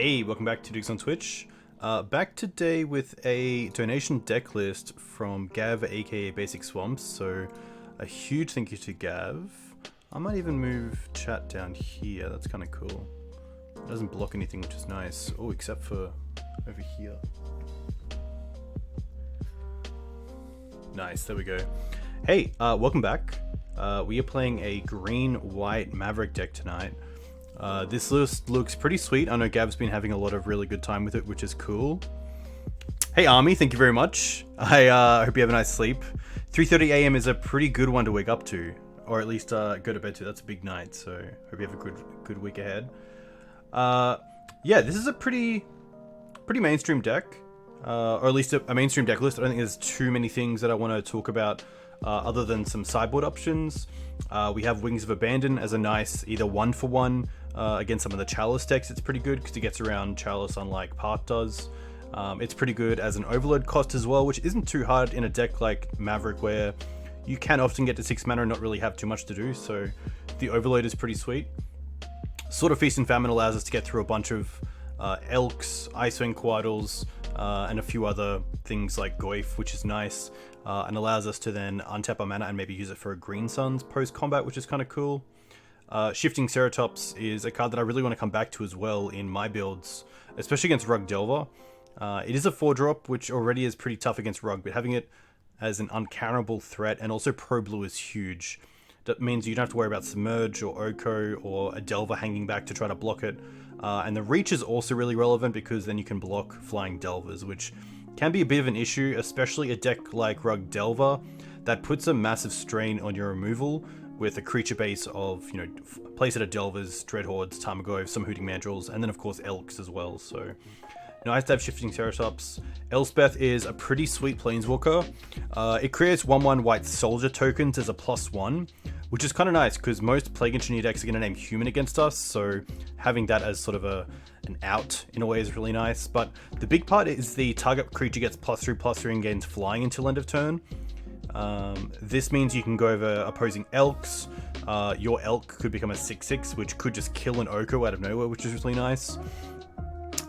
Hey, welcome back to Dukes on Twitch. Back today with a donation deck list from Gav, aka Basic Swamps. So a huge thank you to Gav. I might even move chat down here. That's kind of cool. It doesn't block anything, which is nice. Oh, except for over here. Nice, there we go. Hey, welcome back. We are playing a Green-White Maverick deck tonight. This list looks pretty sweet. I know Gav's been having a lot of really good time with it, which is cool. Hey Army, thank you very much. I hope you have a nice sleep. 3:30 AM is a pretty good one to wake up to, or at least go to bed to. That's a big night, so hope you have a good week ahead. Yeah, this is a pretty mainstream deck, or at least a mainstream deck list. I don't think there's too many things that I want to talk about other than some sideboard options. We have Wings of Abandon as a nice either 1-for-1 against some of the Chalice decks. It's pretty good because it gets around Chalice unlike Path does. It's pretty good as an overload cost as well, which isn't too hard in a deck like Maverick where you can often get to 6 mana and not really have too much to do, so the overload is pretty sweet. Sword of Feast and Famine allows us to get through a bunch of Elks, Icewind Quaddles, and a few other things like Goyf, which is nice, and allows us to then untap our mana and maybe use it for a Green Suns post-combat, which is kind of cool. Shifting Ceratops is a card that I really want to come back to as well in my builds, especially against Rug Delver. It is a 4-drop, which already is pretty tough against Rug, but having it as an uncounterable threat and also Pro-Blue is huge. That means you don't have to worry about Submerge or Oko or a Delver hanging back to try to block it. And the reach is also really relevant because then you can block flying Delvers, which can be a bit of an issue, especially a deck like Rug Delver that puts a massive strain on your removal with a creature base of, you know, play set of Delvers, Dreadhordes, Tarmogoyf, some Hooting Mandrills, and then of course Elks as well. So nice to have Shifting Ceratops. Elspeth is a pretty sweet Planeswalker. It creates 1/1 white soldier tokens as a +1, which is kind of nice because most Plague Engineer decks are going to name human against us, so having that as sort of an out in a way is really nice. But the big part is the target creature gets +3/+3 and gains flying until end of turn. This means you can go over opposing Elks. Your Elk could become a 6/6, which could just kill an Oko out of nowhere, which is really nice.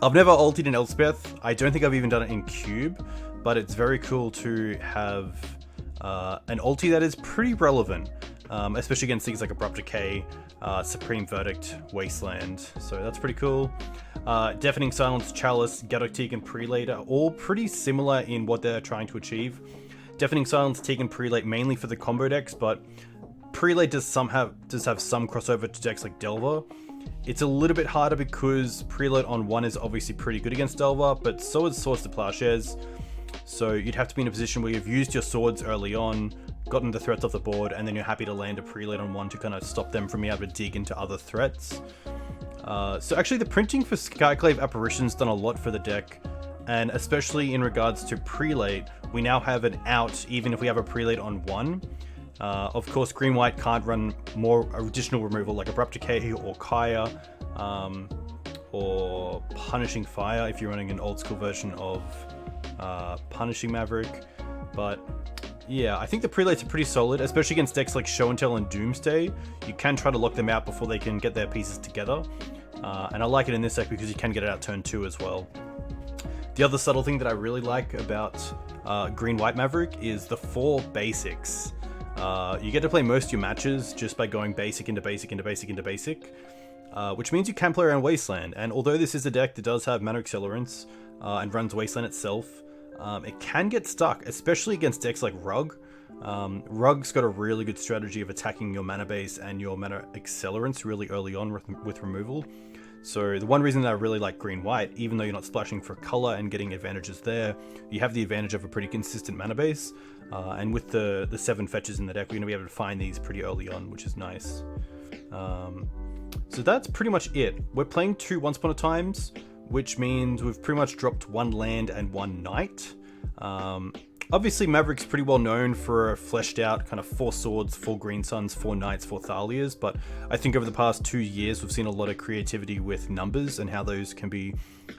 I've never ulted in Elspeth. I don't think I've even done it in Cube, but it's very cool to have an ulti that is pretty relevant, especially against things like Abrupt Decay, Supreme Verdict, Wasteland. So that's pretty cool. Deafening Silence, Chalice, Gaddock Teeg, and Prelate are all pretty similar in what they're trying to achieve. Deafening Silence, Teeg, and Prelate mainly for the combo decks, but Prelate does have some crossover to decks like Delver. It's a little bit harder because Preload on 1 is obviously pretty good against Delver, but so is Swords to Plowshares. So you'd have to be in a position where you've used your swords early on, gotten the threats off the board, and then you're happy to land a Preload on 1 to kind of stop them from being able to dig into other threats. So actually the printing for Skyclave Apparition's done a lot for the deck, and especially in regards to Prelate, we now have an out even if we have a Prelate on 1. Of course, Green-White can't run more additional removal like Abrupt Decay or Kaya, or Punishing Fire if you're running an old school version of Punishing Maverick. But yeah, I think the Prelates are pretty solid, especially against decks like Show and Tell and Doomsday. You can try to lock them out before they can get their pieces together. And I like it in this deck because you can get it out turn 2 as well. The other subtle thing that I really like about Green-White Maverick is the 4 basics. You get to play most of your matches just by going basic into basic into basic into basic, which means you can play around Wasteland. And although this is a deck that does have mana accelerants and runs Wasteland itself, it can get stuck, especially against decks like Rug. Rug's got a really good strategy of attacking your mana base and your mana accelerants really early on with removal. So the one reason that I really like Green-White, even though you're not splashing for color and getting advantages there, you have the advantage of a pretty consistent mana base. And with the 7 fetches in the deck, we're going to be able to find these pretty early on, which is nice. So that's pretty much it. We're playing 2 Once Upon a Times, which means we've pretty much dropped 1 land and 1 knight. Obviously, Maverick's pretty well known for a fleshed out kind of 4 swords, 4 green suns, 4 knights, 4 Thalias, but I think over the past 2 years, we've seen a lot of creativity with numbers and how those can be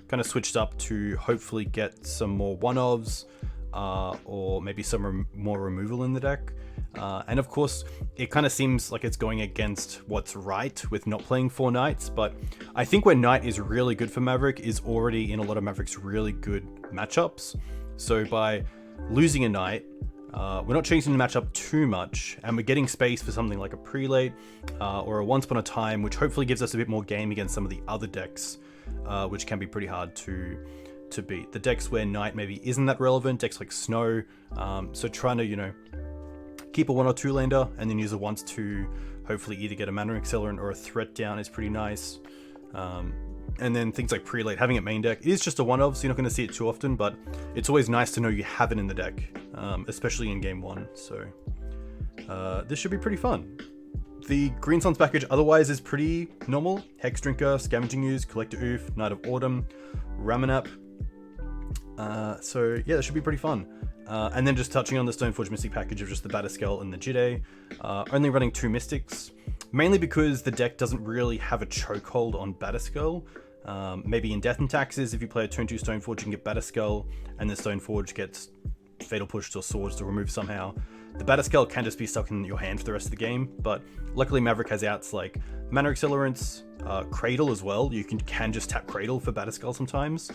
kind of switched up to hopefully get some more one-ofs, or maybe some more removal in the deck. And of course, it kind of seems like it's going against what's right with not playing 4 Knights, but I think where Knight is really good for Maverick is already in a lot of Maverick's really good matchups. So by losing a Knight, we're not changing the matchup too much, and we're getting space for something like a Prelate or a Once Upon a Time, which hopefully gives us a bit more game against some of the other decks, which can be pretty hard to beat. The decks where Knight maybe isn't that relevant, decks like Snow, so trying to, you know, keep a 1 or 2 lander and then use a once to hopefully either get a mana accelerant or a threat down is pretty nice. And then things like Prelate, having it main deck, it is just a one-of, so you're not going to see it too often, but it's always nice to know you have it in the deck, especially in game 1, so this should be pretty fun. The Green Suns package otherwise is pretty normal. Hex Drinker, Scavenging Ooze, Collector Oof, Knight of Autumn, Ramanap. So yeah, that should be pretty fun. And then just touching on the Stoneforge Mystic package of just the Batterskull and the Jide, only running 2 Mystics, mainly because the deck doesn't really have a chokehold on Batterskull. Maybe in Death and Taxes, if you play a turn 2 Stoneforge, you can get Batterskull, and the Stoneforge gets Fatal Pushed or Swords to remove somehow. The Batterskull can just be stuck in your hand for the rest of the game, but luckily Maverick has outs like Mana Accelerants, Cradle as well. You can just tap Cradle for Batterskull sometimes,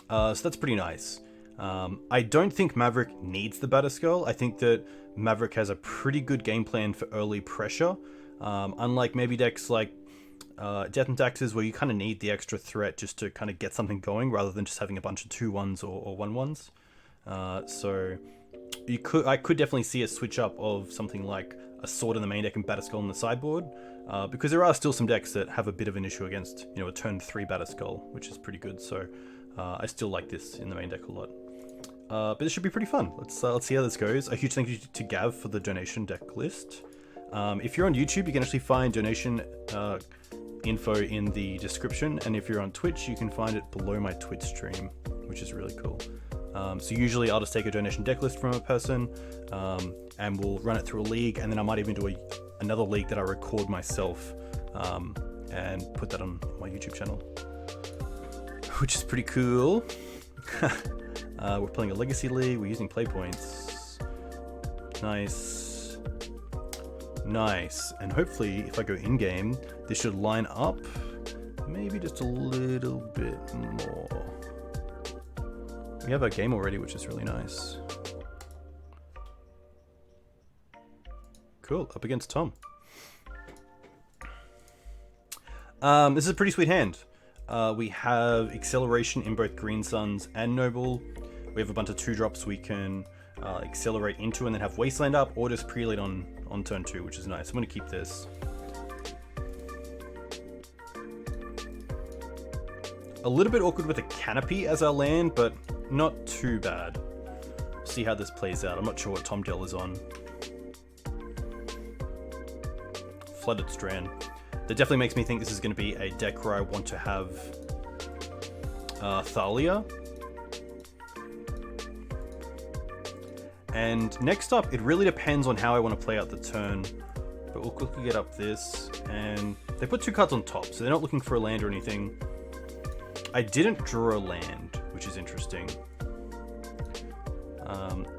so that's pretty nice. I don't think Maverick needs the Batterskull. I think that Maverick has a pretty good game plan for early pressure, unlike maybe decks like Death and Taxes, where you kind of need the extra threat just to kind of get something going rather than just having a bunch of 2/1s or 1/1s. So I could definitely see a switch up of something like a Sword in the main deck and Batterskull in the sideboard, because there are still some decks that have a bit of an issue against, you know, a turn 3 Batterskull, which is pretty good. So I still like this in the main deck a lot. But this should be pretty fun. Let's see how this goes. A huge thank you to Gav for the donation deck list. If you're on YouTube, you can actually find donation info in the description, and if you're on Twitch, you can find it below my Twitch stream, which is really cool. So usually I'll just take a donation deck list from a person, and we'll run it through a league, and then I might even do another league that I record myself, and put that on my YouTube channel, which is pretty cool. We're playing a Legacy League, we're using play points. Nice. Nice. And hopefully, if I go in-game, this should line up maybe just a little bit more. We have our game already, which is really nice. Cool, up against Tom. This is a pretty sweet hand. We have Acceleration in both Green Suns and Noble. We have a bunch of 2-drops we can accelerate into and then have Wasteland up, or just Prelate on turn 2, which is nice. I'm going to keep this. A little bit awkward with a Canopy as our land, but not too bad. See how this plays out. I'm not sure what Tom Dell is on. Flooded Strand. That definitely makes me think this is going to be a deck where I want to have Thalia. And next up, it really depends on how I want to play out the turn. But we'll quickly get up this, and they put 2 cards on top, so they're not looking for a land or anything. I didn't draw a land, which is interesting.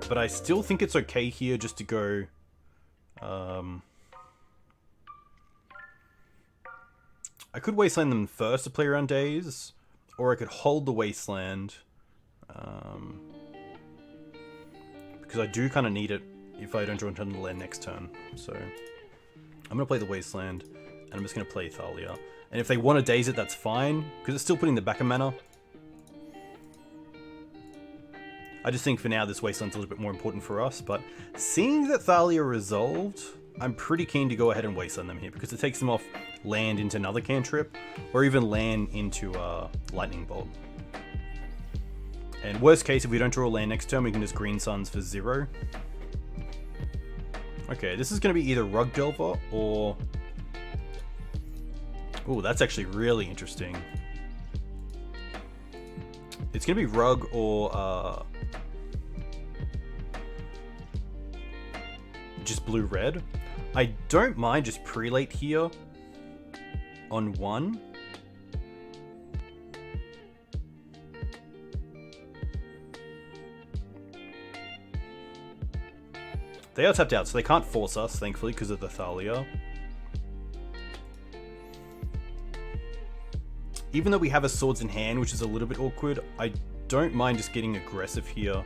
But I still think it's okay here just to go... I could Wasteland them first to play around Daze, or I could hold the Wasteland. Because I do kind of need it if I don't draw into the land next turn. So I'm going to play the Wasteland, and I'm just going to play Thalia. And if they want to Daze it, that's fine, because it's still putting the back of mana. I just think for now this Wasteland's a little bit more important for us, but seeing that Thalia resolved, I'm pretty keen to go ahead and Wasteland them here, because it takes them off land into another cantrip, or even land into Lightning Bolt. And worst case, if we don't draw a land next turn, we can just Green Suns for 0. Okay, this is going to be either Rug Delver or... Ooh, that's actually really interesting. It's going to be Rug or... just blue-red. I don't mind just Prelate here on 1. They are tapped out, so they can't force us, thankfully, because of the Thalia. Even though we have a swords in hand, which is a little bit awkward, I don't mind just getting aggressive here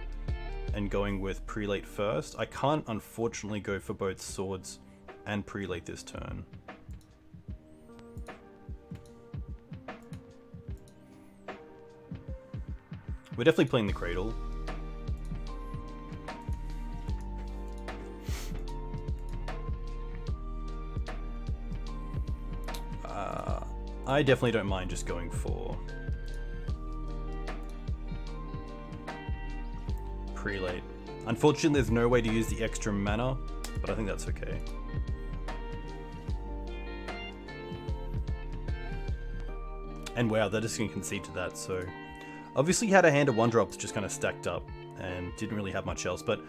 and going with prelate first. I can't, unfortunately, go for both swords and prelate this turn. We're definitely playing the Cradle. I definitely don't mind just going for prelate. Unfortunately, there's no way to use the extra mana, but I think that's okay. And wow, they're just going to concede to that, so... Obviously, he had a hand of 1-drops just kind of stacked up and didn't really have much else, but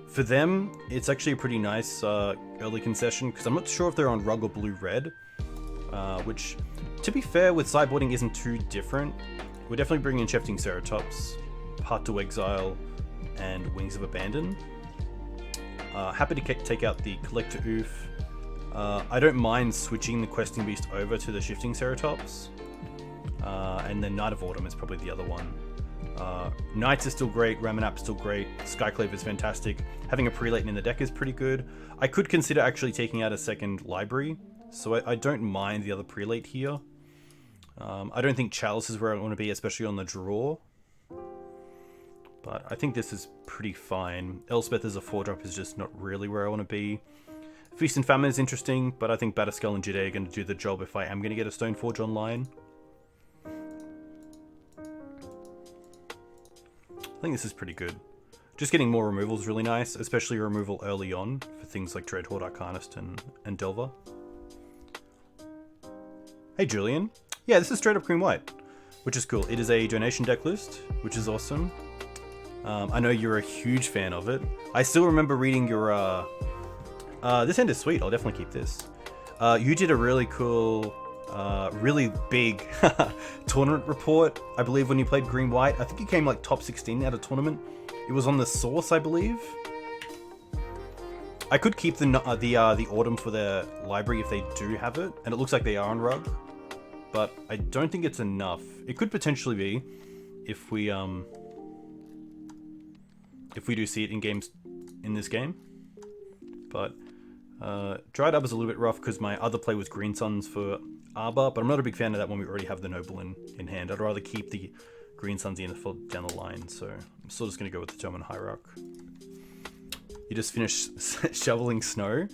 for them, it's actually a pretty nice early concession, because I'm not sure if they're on Rug or Blue-Red, which, to be fair, with sideboarding isn't too different. We're definitely bringing in Shifting Ceratops, Path to Exile, and Wings of Abandon. Happy to take out the Collector Oof. I don't mind switching the Questing Beast over to the Shifting Ceratops. And then Knight of Autumn is probably the other one. Knights is still great, Ramanap's still great, Skyclave is fantastic. Having a prelate in the deck is pretty good. I could consider actually taking out a second library, so I don't mind the other prelate here. I don't think Chalice is where I want to be, especially on the draw. But I think this is pretty fine. Elspeth as a 4-drop is just not really where I want to be. Feast and Famine is interesting, but I think Batterskull and Jade are going to do the job if I am going to get a Stoneforge online. I think this is pretty good. Just getting more removal is really nice, especially removal early on for things like Dreadhorde, Arcanist, and Delver. Hey Julian. Yeah, this is straight up Green-White, which is cool. It is a donation deck list, which is awesome. I know you're a huge fan of it. I still remember reading your... this end is sweet, I'll definitely keep this. You did a really cool... really big tournament report, I believe, when you played Green-White. I think you came like top 16 at a tournament. It was on the Source, I believe. I could keep the Autumn for their library if they do have it, and it looks like they are on Rug, but I don't think it's enough. It could potentially be if we do see it in games in this game, but Dried Up is a little bit rough because my other play was Green Suns for Arbor, but I'm not a big fan of that when we already have the Noble in hand. I'd rather keep the Green Suns in down the line, so I'm still just going to go with the German Hierarch. You just finished shoveling snow?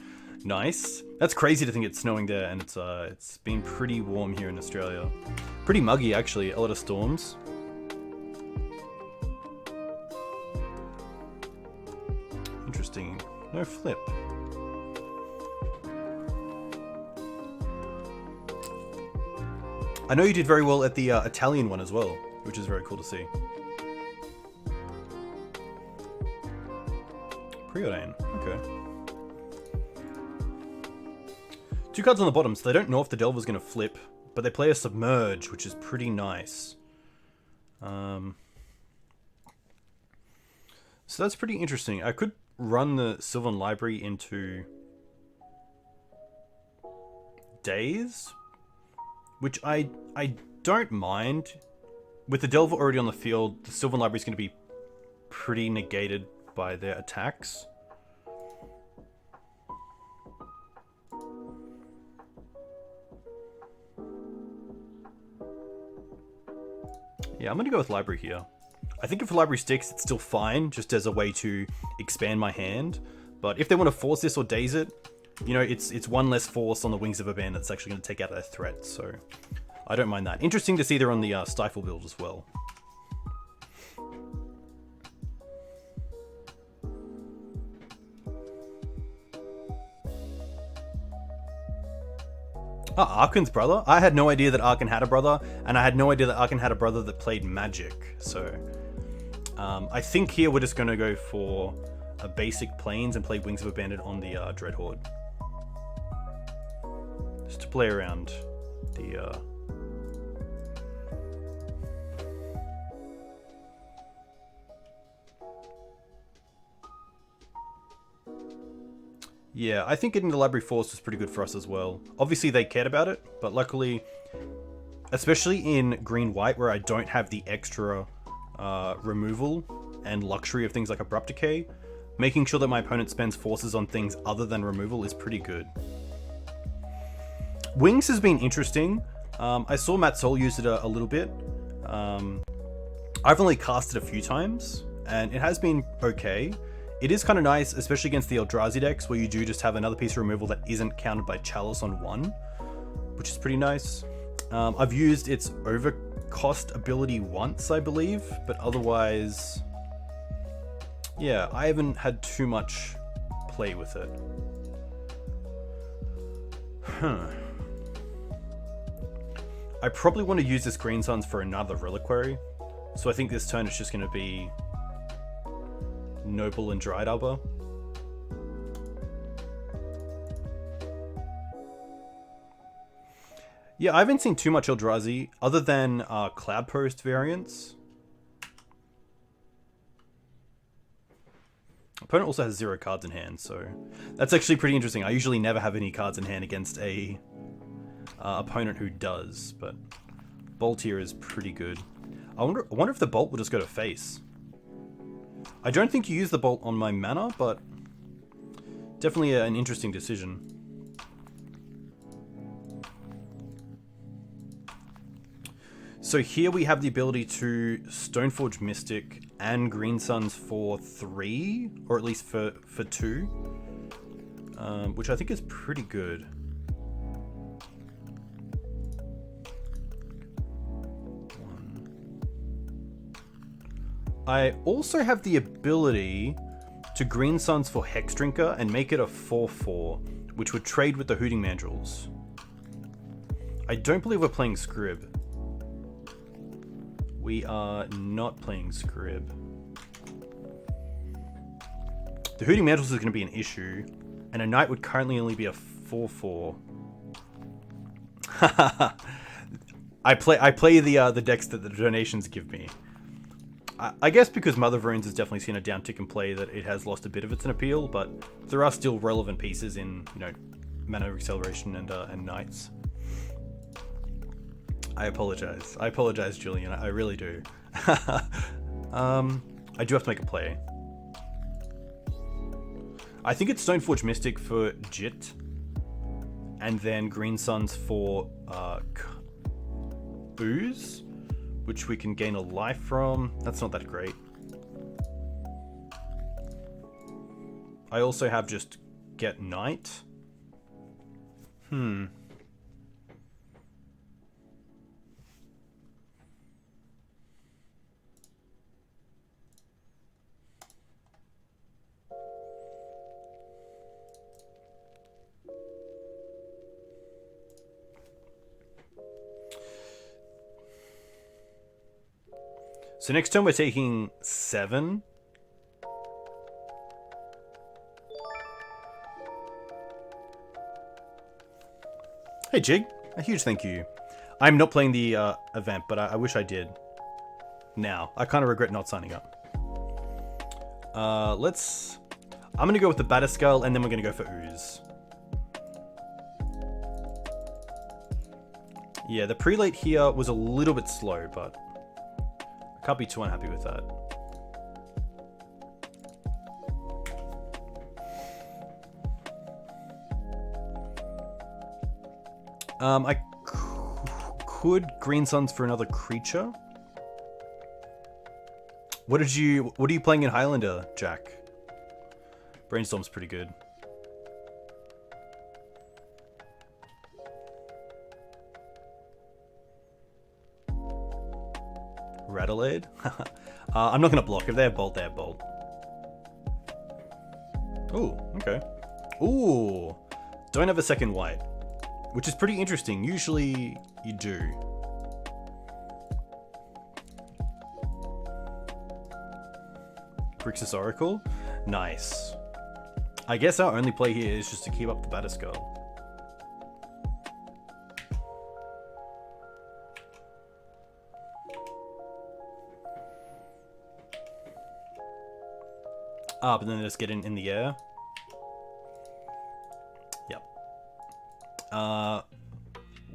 Nice. That's crazy to think it's snowing there, and it's been pretty warm here in Australia. Pretty muggy, actually. A lot of storms. Interesting. No flip. I know you did very well at the Italian one as well, which is very cool to see. Preordain, okay. 2 cards on the bottom, so they don't know if the Delver's going to flip, but they play a Submerge, which is pretty nice. So that's pretty interesting. I could run the Sylvan Library into Daze, which I don't mind. With the Delver already on the field, the Sylvan Library is going to be pretty negated by their attacks. Yeah, I'm going to go with Library here. I think if a Library sticks, it's still fine, just as a way to expand my hand. But if they want to force this or daze it, you know, it's one less force on the Wings of a Band that's actually going to take out their threat, so I don't mind that. Interesting to see they're on the Stifle build as well. Oh, Arkan's brother? I had no idea that Arkan had a brother, and I had no idea that Arkan had a brother that played Magic, so... I think here we're just going to go for a basic Plains and play Wings of a Bandit on the Dreadhorde. Just to play around the... Yeah, I think getting the Library Force was pretty good for us as well. Obviously they cared about it, but luckily, especially in Green-White where I don't have the extra removal and luxury of things like Abrupt Decay, making sure that my opponent spends forces on things other than removal is pretty good. Wings has been interesting. I saw Matt Sol use it a little bit. I've only cast it a few times, and it has been okay. It is kind of nice, especially against the Eldrazi decks, where you do just have another piece of removal that isn't countered by Chalice on 1, which is pretty nice. I've used its overcost ability once, I believe, but otherwise, yeah, I haven't had too much play with it. I probably want to use this Green Suns for another Reliquary, so I think this turn it's just going to be Noble and Dried Arbor. Yeah, I haven't seen too much Eldrazi other than Cloud Post variants. Opponent also has 0 cards in hand, so that's actually pretty interesting. I usually never have any cards in hand against a opponent who does, but Bolt here is pretty good. I wonder if the Bolt will just go to face. I don't think you use the Bolt on my mana, but definitely an interesting decision. So here we have the ability to Stoneforge Mystic and Green Suns for 3, or at least for 2, which I think is pretty good. I also have the ability to Green Suns for Hex Drinker and make it a 4/4, which would trade with the Hooting Mandrills. I don't believe we're playing Scrib. We are not playing Scrib. The Hooting Mandrills is going to be an issue, and a Knight would currently only be a 4/4. I play the decks that the donations give me. I guess because Mother of Runes has definitely seen a downtick in play, that it has lost a bit of its appeal, but there are still relevant pieces in, you know, Mana Acceleration and Knights. I apologize, Julian. I really do. I do have to make a play. I think it's Stoneforge Mystic for Jit, and then Green Suns for Ooze, which we can gain a life from. That's not that great. I also have just Get Knight. So next turn we're taking 7. Hey Jig, a huge thank you. I'm not playing the event, but I wish I did. Now, I kind of regret not signing up. I'm going to go with the Batterskull, and then we're going to go for Ooze. Yeah, the prelate here was a little bit slow, but I can't be too unhappy with that. I could Green Suns for another creature. What are you playing in Highlander, Jack? Brainstorm's pretty good. Rattleade? I'm not gonna block. If they have Bolt, they have Bolt. Ooh, okay. Ooh, don't have a second white, which is pretty interesting. Usually you do. Grixis Oracle? Nice. I guess our only play here is just to keep up the Batterskull. But then just get in the air.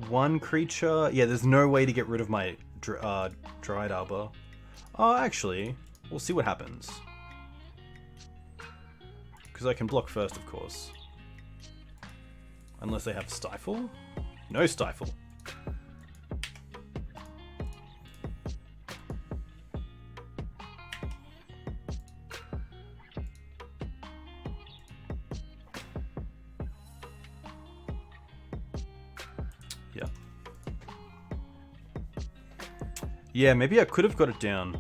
One creature. Yeah, there's no way to get rid of my Dried Arbor. Oh, actually, we'll see what happens. Because I can block first, of course. Unless they have Stifle? No Stifle. Yeah. Yeah, maybe I could have got it down.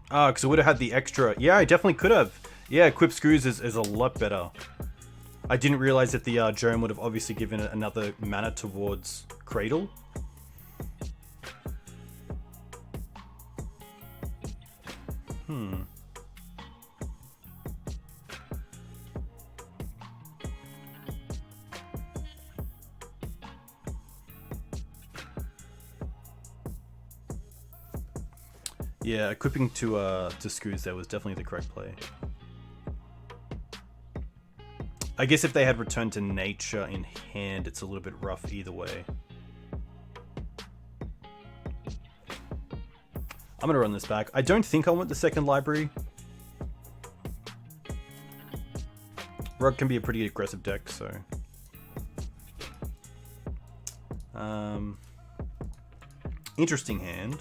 Ah, because I would have had the extra. Yeah, I definitely could have. Yeah, Equip Screws is a lot better. I didn't realize that the Germ would have obviously given it another mana towards Cradle. Yeah, equipping to Screws there was definitely the correct play. I guess if they had returned to nature in hand, it's a little bit rough either way. I'm gonna run this back. I don't think I want the second library. Rug can be a pretty aggressive deck, so... interesting hand.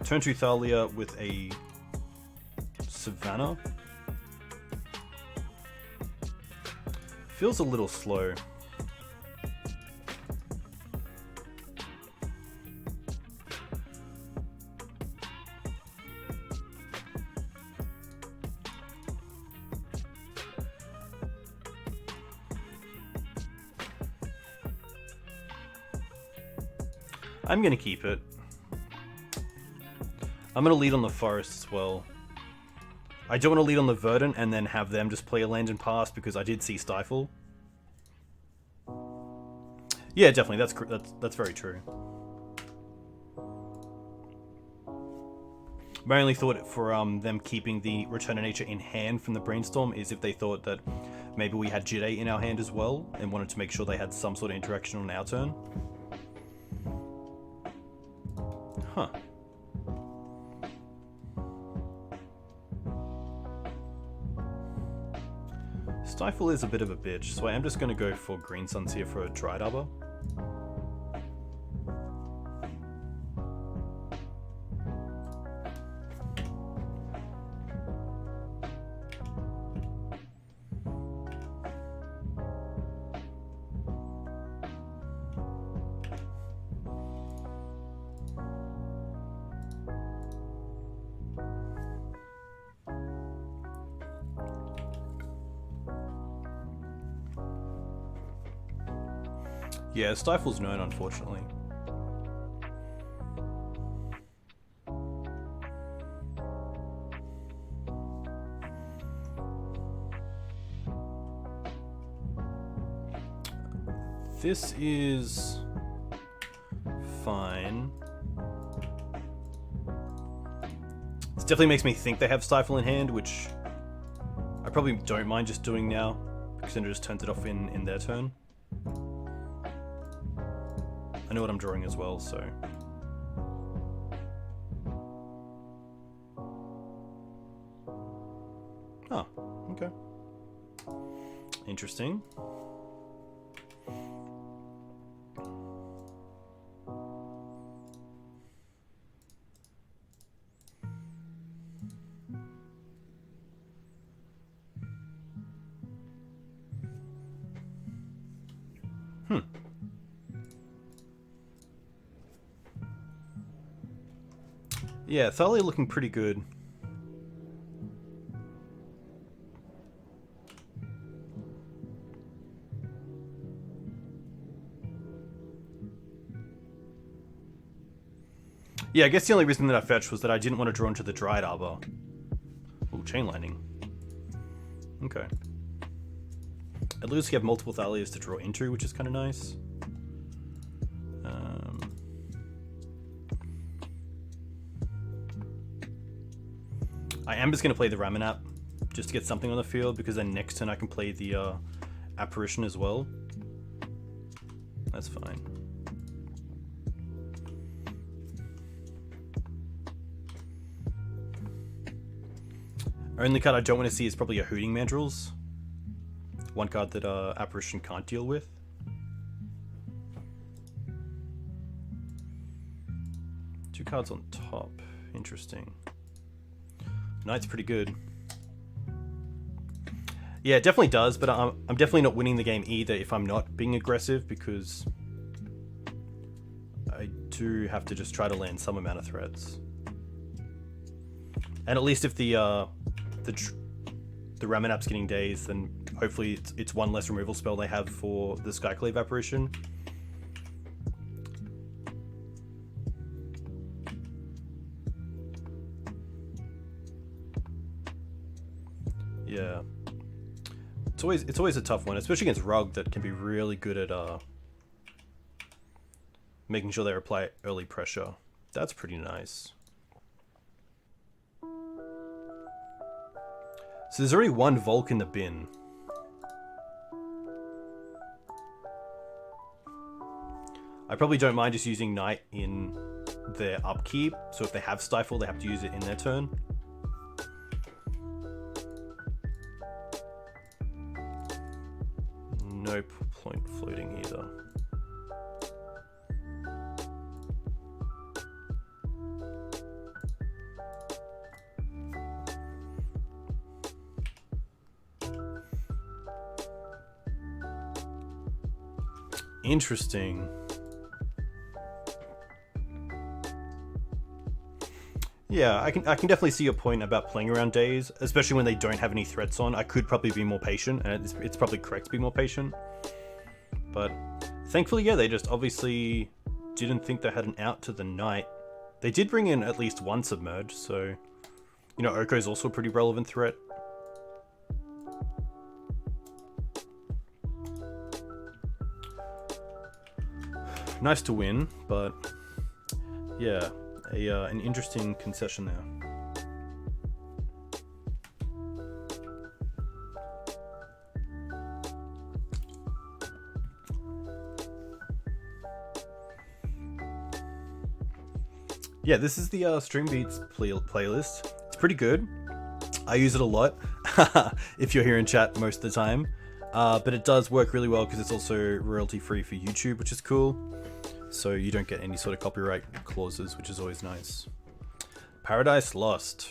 Turn to Thalia with a Savannah. Feels a little slow. I'm gonna keep it. I'm gonna lead on the forest as well. I don't want to lead on the Verdant and then have them just play a land and pass because I did see Stifle. Yeah, definitely. That's very true. My only thought for them keeping the Return to Nature in hand from the Brainstorm is if they thought that maybe we had Jide in our hand as well and wanted to make sure they had some sort of interaction on our turn. Huh. Stifle is a bit of a bitch, so I am just going to go for Green Suns here for a Dried Arbor. Yeah, Stifle's known, unfortunately. This is fine. This definitely makes me think they have Stifle in hand, which I probably don't mind just doing now, because then it just turns it off in their turn. I know what I'm drawing as well, so... Oh, okay. Interesting. Yeah, Thalia looking pretty good. Yeah, I guess the only reason that I fetched was that I didn't want to draw into the Dried Arbor. Ooh, Chain Lightning. Okay. At least you have multiple Thalias to draw into, which is kind of nice. I am just going to play the Ramanap. just to get something on the field, because then next turn I can play the Apparition as well. That's fine. Only card I don't want to see is probably a Hooting Mandrills. One card that Apparition can't deal with. Two cards on top. Interesting. Knight's pretty good. Yeah, it definitely does, but I'm definitely not winning the game either if I'm not being aggressive, because I do have to just try to land some amount of threats. And at least if the Ramanap's getting dazed, then hopefully it's one less removal spell they have for the Skyclave Apparition. Yeah. It's always a tough one, especially against Rug, that can be really good at making sure they apply early pressure. That's pretty nice. So there's already one Volk in the bin. I probably don't mind just using Knight in their upkeep, so if they have Stifle, they have to use it in their turn. No point floating either. Interesting. Yeah, I can definitely see your point about playing around days, especially when they don't have any threats on. I could probably be more patient, and it's probably correct to be more patient. But thankfully, yeah, they just obviously didn't think they had an out to the Knight. They did bring in at least one Submerge, so, you know, Oko's also a pretty relevant threat. Nice to win, but yeah, an interesting concession there. Yeah, this is the Stream Beats playlist. It's pretty good. I use it a lot if you're here in chat most of the time. But it does work really well because it's also royalty free for YouTube, which is cool. So you don't get any sort of copyright clauses, which is always nice. Paradise Lost.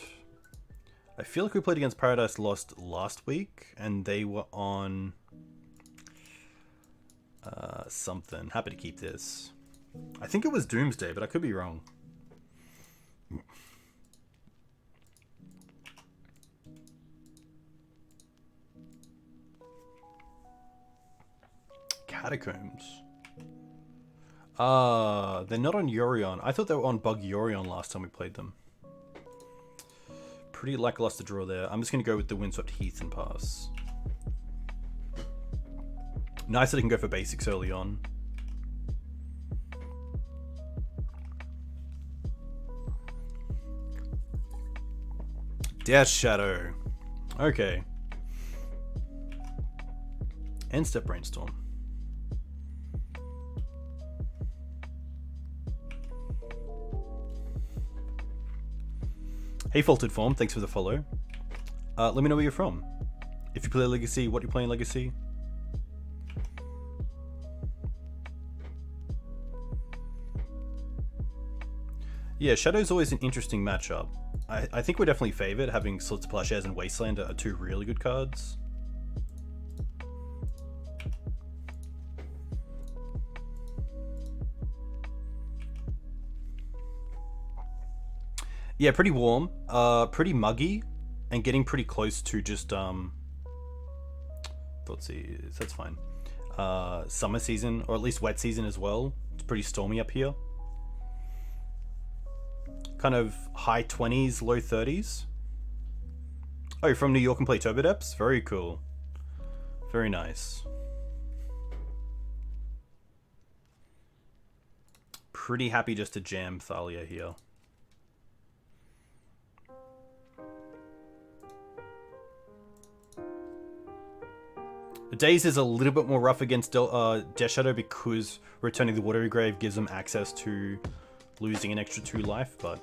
I feel like we played against Paradise Lost last week, and they were on something. Happy to keep this. I think it was Doomsday, but I could be wrong. Catacombs. They're not on Yorion. I thought they were on Bug Yorion last time we played them. Pretty lackluster draw there. I'm just going to go with the Windswept Heath and pass. Nice that I can go for basics early on. Death Shadow. Okay. End step Brainstorm. Hey Faulted Form, thanks for the follow. Let me know where you're from. If you play Legacy, what you play in Legacy. Yeah, Shadow's always an interesting matchup. I think we're definitely favored, having Slits of Plowshares and Wasteland are two really good cards. Yeah, pretty warm, pretty muggy, and getting pretty close to just, let's see, that's fine. Summer season, or at least wet season as well. It's pretty stormy up here. Kind of high 20s, low 30s. Oh, you're from New York and play Turbo Depths? Very cool. Very nice. Pretty happy just to jam Thalia here. Daze is a little bit more rough against Death Shadow because returning the Watery Grave gives them access to losing an extra 2 life, but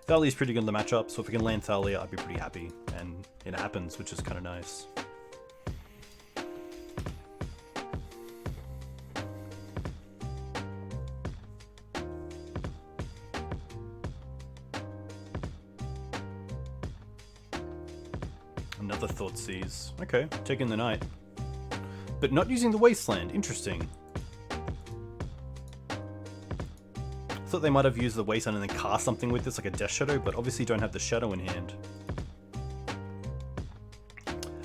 Thalia's pretty good in the matchup, so if we can land Thalia, I'd be pretty happy, and it happens, which is kind of nice. Another Thoughtseize. Okay, taking the Knight. But not using the Wasteland. Interesting. Thought they might have used the Wasteland and then cast something with this, like a Death Shadow, but obviously don't have the Shadow in hand.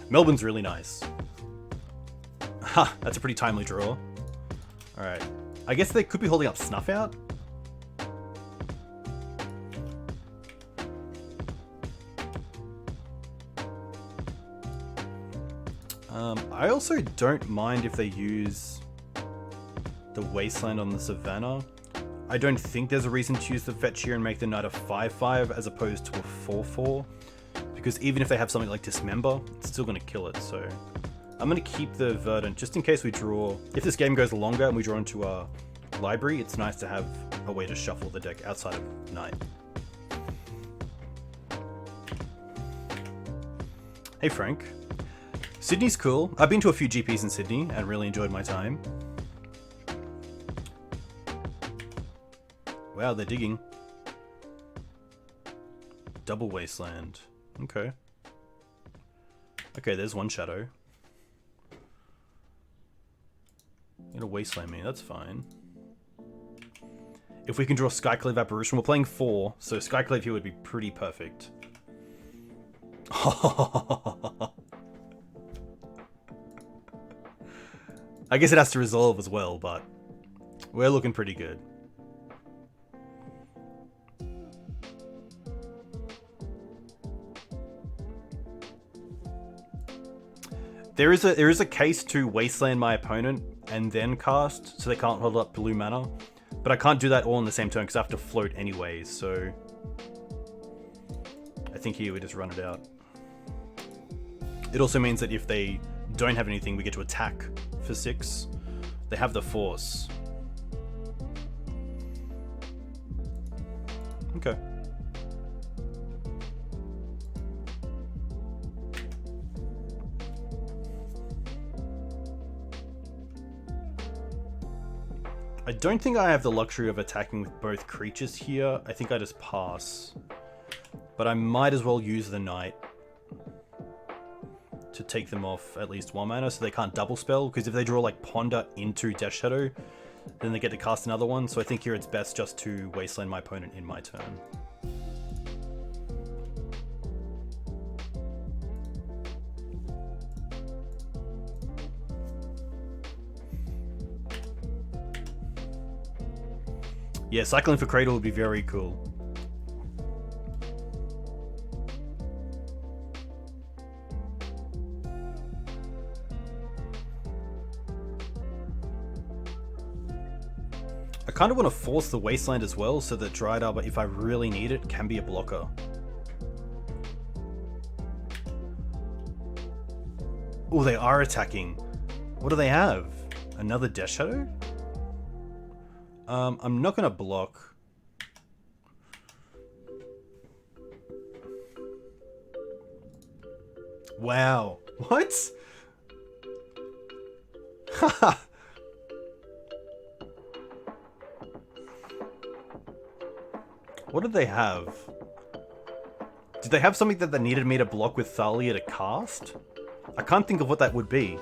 Melbourne's really nice. Ha! That's a pretty timely draw. Alright. I guess they could be holding up Snuff Out. I also don't mind if they use the Wasteland on the Savannah. I don't think there's a reason to use the fetch here and make the Knight a 5/5 as opposed to a 4/4. Because even if they have something like Dismember, it's still going to kill it, so... I'm going to keep the Verdant just in case we draw... If this game goes longer and we draw into our library, it's nice to have a way to shuffle the deck outside of Knight. Hey Frank. Sydney's cool. I've been to a few GPs in Sydney and really enjoyed my time. Wow, they're digging. Double Wasteland. Okay. Okay, there's one Shadow. You're gonna Wasteland me, that's fine. If we can draw Skyclave Apparition, we're playing 4, so Skyclave here would be pretty perfect. I guess it has to resolve as well, but we're looking pretty good. There is a case to Wasteland my opponent and then cast, so they can't hold up blue mana. But I can't do that all in the same turn because I have to float anyways, so... I think here we just run it out. It also means that if they don't have anything, we get to attack for 6. They have the Force. Okay. I don't think I have the luxury of attacking with both creatures here. I think I just pass. But I might as well use the Knight to take them off at least 1 mana so they can't double spell, because if they draw like Ponder into Death Shadow, then they get to cast another one, so I think here it's best just to Wasteland my opponent in my turn. Yeah, cycling for Cradle would be very cool. I kind of want to force the Wasteland as well, so that Dryad Arbor, if I really need it, can be a blocker. Oh, they are attacking. What do they have? Another Death Shadow? I'm not going to block. Wow. What? Haha. What did they have? Did they have something that they needed me to block with Thalia to cast? I can't think of what that would be.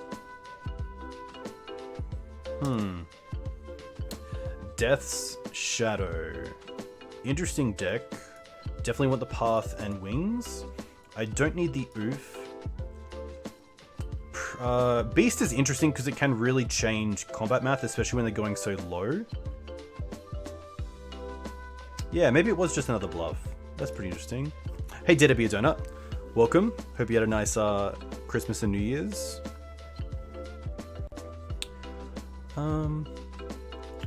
Death's Shadow. Interesting deck. Definitely want the Path and Wings. I don't need the Oof. Beast is interesting because it can really change combat math, especially when they're going so low. Yeah, maybe it was just another bluff. That's pretty interesting. Hey, Dead Be a Donut. Welcome. Hope you had a nice Christmas and New Year's.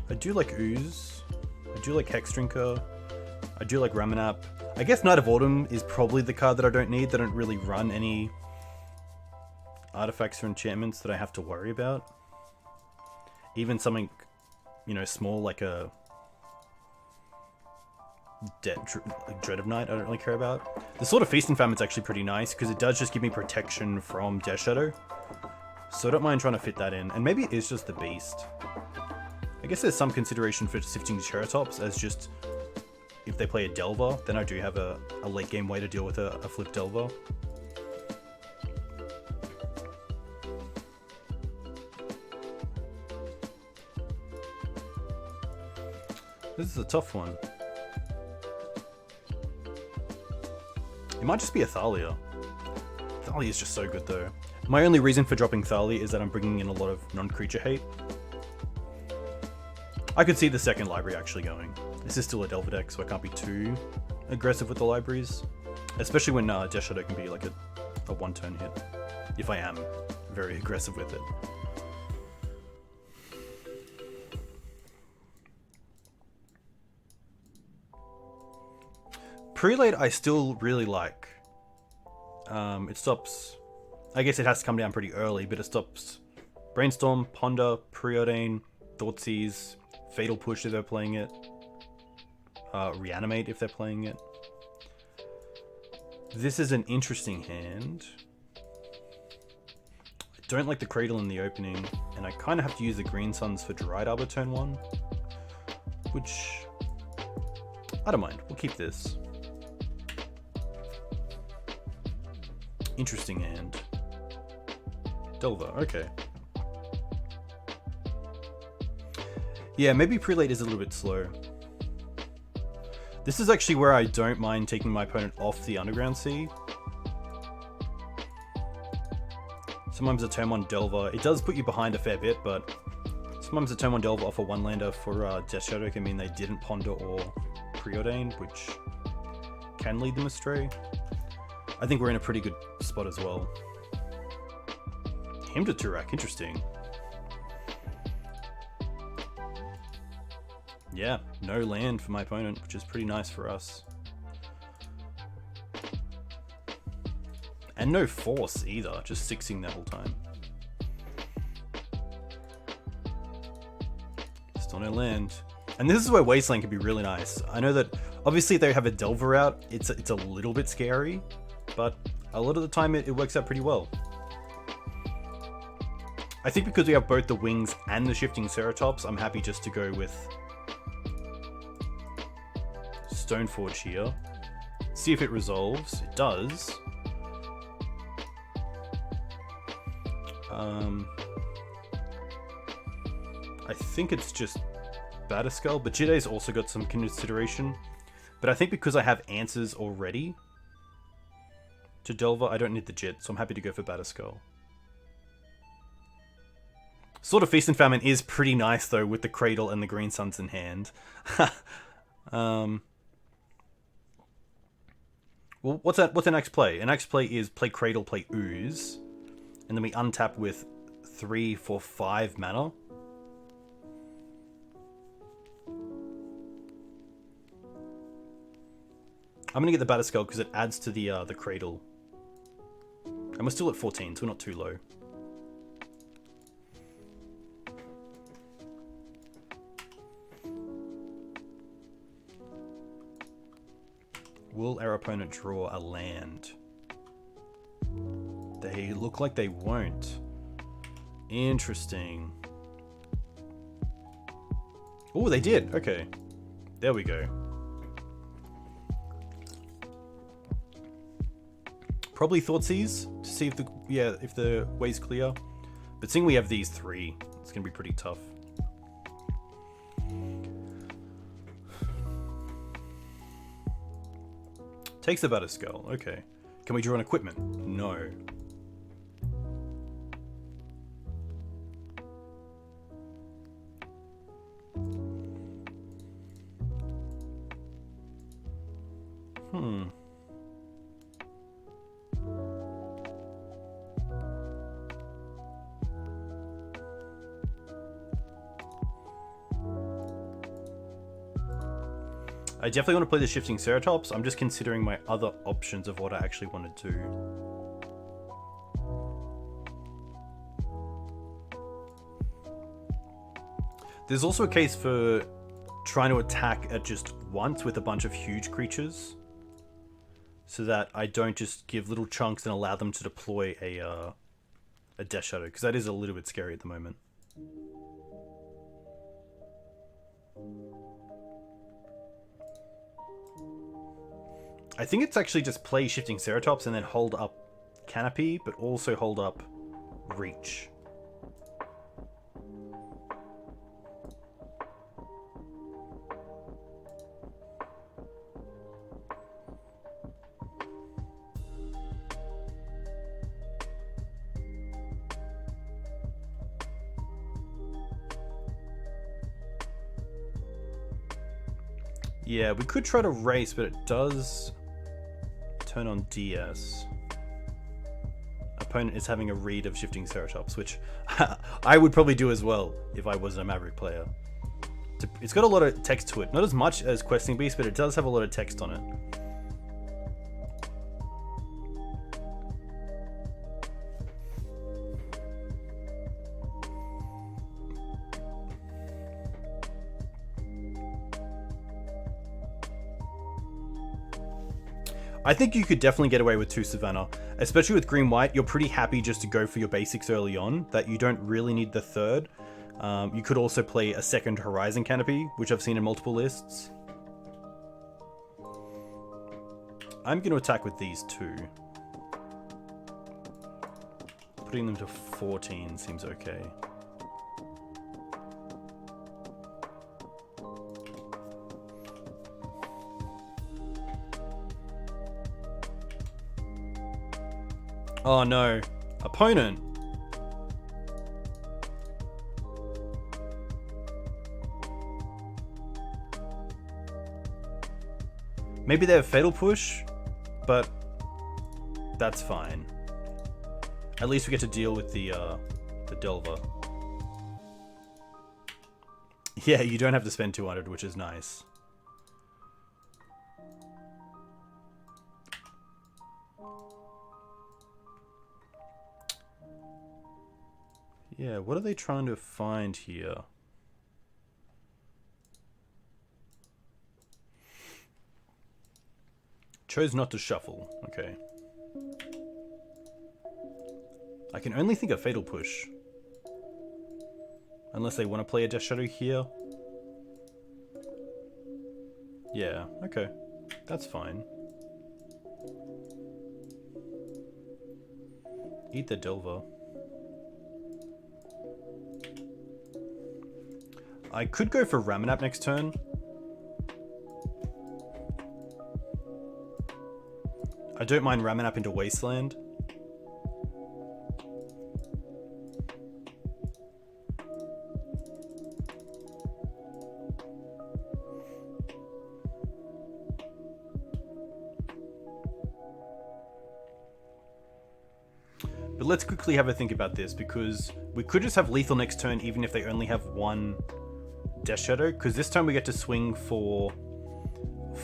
I do like Ooze. I do like Hex Drinker. I do like Ramanap. I guess Knight of Autumn is probably the card that I don't need. They don't really run any artifacts or enchantments that I have to worry about. Even something, you know, small like a Dread of Night I don't really care about. The sort of Feast and Famine's actually pretty nice because it does just give me protection from Death Shadow. So I don't mind trying to fit that in. And maybe it is just the Beast. I guess there's some consideration for Sifting Triceratops as just... If they play a Delver, then I do have a late game way to deal with a flip Delver. This is a tough one. It might just be a Thalia. Thalia is just so good though. My only reason for dropping Thalia is that I'm bringing in a lot of non-creature hate. I could see the second library actually going. This is still a Delver deck, so I can't be too aggressive with the libraries. Especially when Death Shadow can be like a one-turn hit. If I am very aggressive with it. Prelate I still really like. It stops... I guess it has to come down pretty early, but it stops Brainstorm, Ponder, Preordain, Thoughtseize, Fatal Push if they're playing it, Reanimate if they're playing it. This is an interesting hand. I don't like the Cradle in the opening, and I kind of have to use the Green Suns for Dried Arbor turn 1, which I don't mind. We'll keep this. Interesting hand. Delver, okay. Yeah, maybe Prelate is a little bit slow. This is actually where I don't mind taking my opponent off the Underground Sea. Sometimes a turn 1 Delver, it does put you behind a fair bit, but sometimes a turn 1 Delver off a 1-lander for Death Shadow can mean they didn't Ponder or Preordain, which can lead them astray. I think we're in a pretty good spot as well. Him to Turak, interesting. Yeah, no land for my opponent, which is pretty nice for us. And no force either, just 6ing the whole time. Still no land. And this is where Wasteland can be really nice. I know that obviously if they have a Delver out, it's a little bit scary, but a lot of the time it works out pretty well. I think because we have both the Wings and the Shifting Ceratops, I'm happy just to go with Stoneforge here. See if it resolves. It does. I think it's just Batterskull, but Jidei's also got some consideration. But I think because I have answers already to Delver, I don't need the Jit, so I'm happy to go for Batterskull. Sort of Feast and Famine is pretty nice though, with the Cradle and the Green Suns in hand. Well, what's the next play? The next play is play Cradle, play Ooze, and then we untap with 3 for 5 mana. I'm gonna get the Batterskull because it adds to the Cradle, and we're still at 14, so we're not too low. Will our opponent draw a land? They look like they won't. Interesting. Oh, they did. Okay. There we go. Probably Thoughtseize to see if the way's clear. But seeing we have these 3, it's gonna be pretty tough. Takes the Batterskull. Okay. Can we draw an equipment? No. I definitely want to play the Shifting Ceratops. I'm just considering my other options of what I actually want to do. There's also a case for trying to attack at just once with a bunch of huge creatures, so that I don't just give little chunks and allow them to deploy a Death Shadow, because that is a little bit scary at the moment. I think it's actually just play Shifting Ceratops and then hold up Canopy, but also hold up Reach. Yeah, we could try to race, but it does turn on DS. Opponent is having a read of Shifting Ceratops, which I would probably do as well if I wasn't a Maverick player. It's got a lot of text to it. Not as much as Questing Beast, but it does have a lot of text on it. I think you could definitely get away with 2 Savannah, especially with Green-White. You're pretty happy just to go for your basics early on, that you don't really need the 3rd. You could also play a 2nd Horizon Canopy, which I've seen in multiple lists. I'm going to attack with these 2. Putting them to 14 seems okay. Oh no. Opponent. Maybe they have Fatal Push, but that's fine. At least we get to deal with the Delver. Yeah, you don't have to spend 200, which is nice. Yeah, what are they trying to find here? Chose not to shuffle. Okay. I can only think of Fatal Push. Unless they want to play a Death Shadow here. Yeah, okay. That's fine. Eat the Delver. I could go for Ramanap next turn. I don't mind Ramanap into Wasteland. But let's quickly have a think about this, because we could just have lethal next turn even if they only have 1 Death Shadow, because this time we get to swing for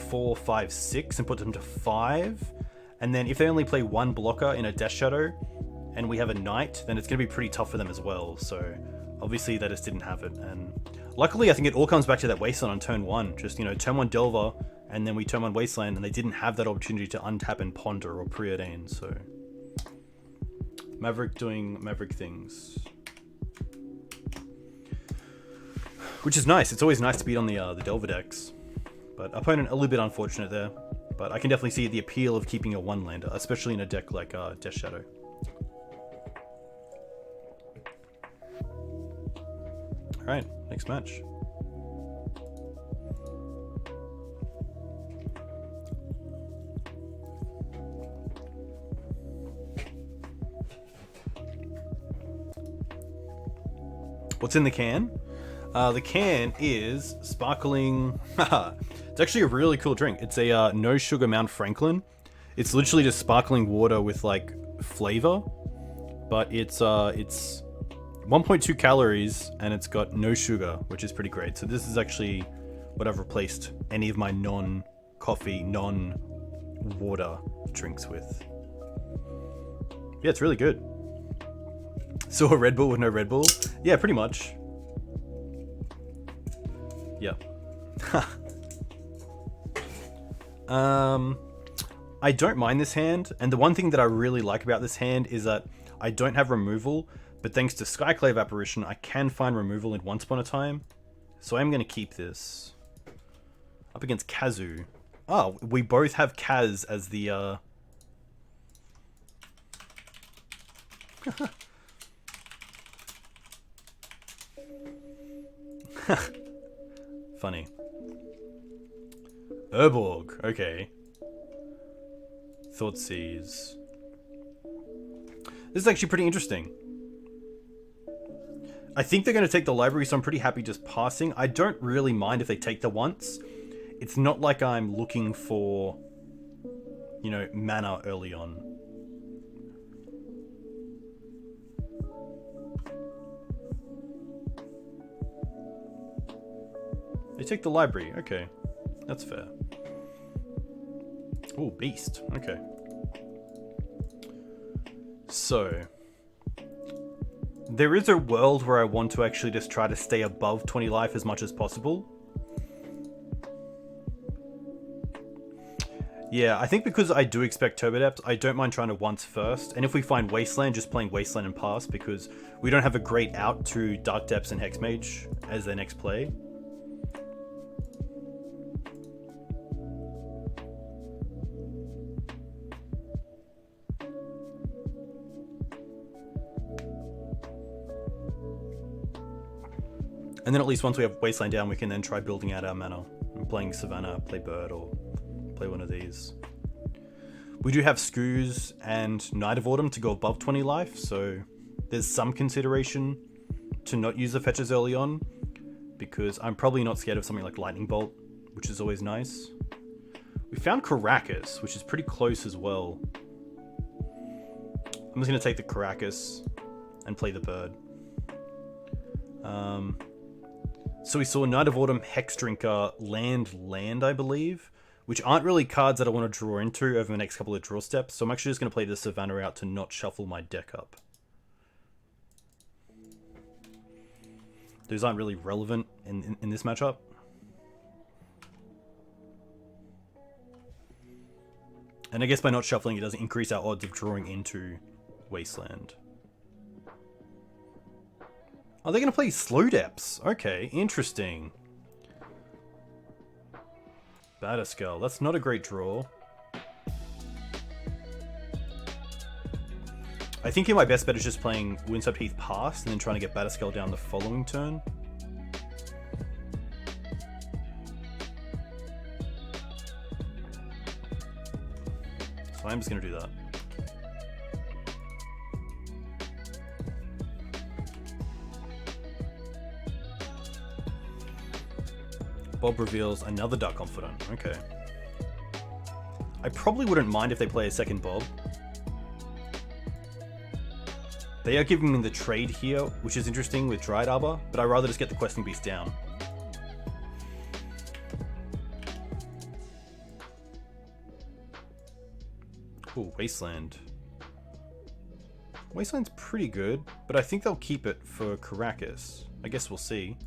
4, 5, 6 and put them to 5. And then if they only play 1 blocker in a Death Shadow and we have a Knight, then it's going to be pretty tough for them as well. So obviously they just didn't have it. And luckily I think it all comes back to that Wasteland on turn 1. Just, you know, turn 1 Delver and then we turn 1 Wasteland, and they didn't have that opportunity to untap and ponder or preordain. So Maverick doing Maverick things. Which is nice. It's always nice to beat on the Delver decks. But opponent a little bit unfortunate there. But I can definitely see the appeal of keeping a 1-lander, especially in a deck like Death Shadow. Alright, next match. What's in the can? The can is sparkling. It's actually a really cool drink. It's a no sugar Mount Franklin. It's literally just sparkling water with like flavor, but it's 1.2 calories and it's got no sugar, which is pretty great. So this is actually what I've replaced any of my non-coffee, non-water drinks with. Yeah, it's really good. So a Red Bull with no Red Bull? Yeah, pretty much. Yep. I don't mind this hand, and the one thing that I really like about this hand is that I don't have removal, but thanks to Skyclave Apparition, I can find removal in Once Upon a Time. So I'm going to keep this. Up against Kazu. Oh, we both have Kaz as the, Funny. Urborg, okay. Thoughtseize. This is actually pretty interesting. I think they're going to take the library, so I'm pretty happy just passing. I don't really mind if they take the once. It's not like I'm looking for, you know, mana early on. They take the library, okay. That's fair. Oh, beast, okay. So, there is a world where I want to actually just try to stay above 20 life as much as possible. Yeah, I think because I do expect Turbo Depth, I don't mind trying to once first. And if we find Wasteland, just playing Wasteland and pass, because we don't have a great out to Dark Depths and Hexmage as their next play. And then at least once we have Wasteland down, we can then try building out our mana. And playing Savannah, play Bird, or play one of these. We do have Skoos and Night of Autumn to go above 20 life, so there's some consideration to not use the fetches early on, because I'm probably not scared of something like Lightning Bolt, which is always nice. We found Caracas, which is pretty close as well. I'm just going to take the Caracas and play the Bird. So we saw Night of Autumn, Hexdrinker, Land, I believe, which aren't really cards that I want to draw into over the next couple of draw steps, so I'm actually just going to play the Savannah out to not shuffle my deck up. Those aren't really relevant in this matchup. And I guess by not shuffling, it doesn't increase our odds of drawing into Wasteland. Oh, they're going to play Slow Depths. Okay, interesting. Batterskull. That's not a great draw. I think my best bet is just playing Windswept Heath Pass and then trying to get Batterskull down the following turn. So I'm just going to do that. Bob reveals another Dark Confidant. Okay. I probably wouldn't mind if they play a second Bob. They are giving me the trade here, which is interesting with Dryad Arbor, but I'd rather just get the Questing Beast down. Ooh, Wasteland. Wasteland's pretty good, but I think they'll keep it for Caracas. I guess we'll see.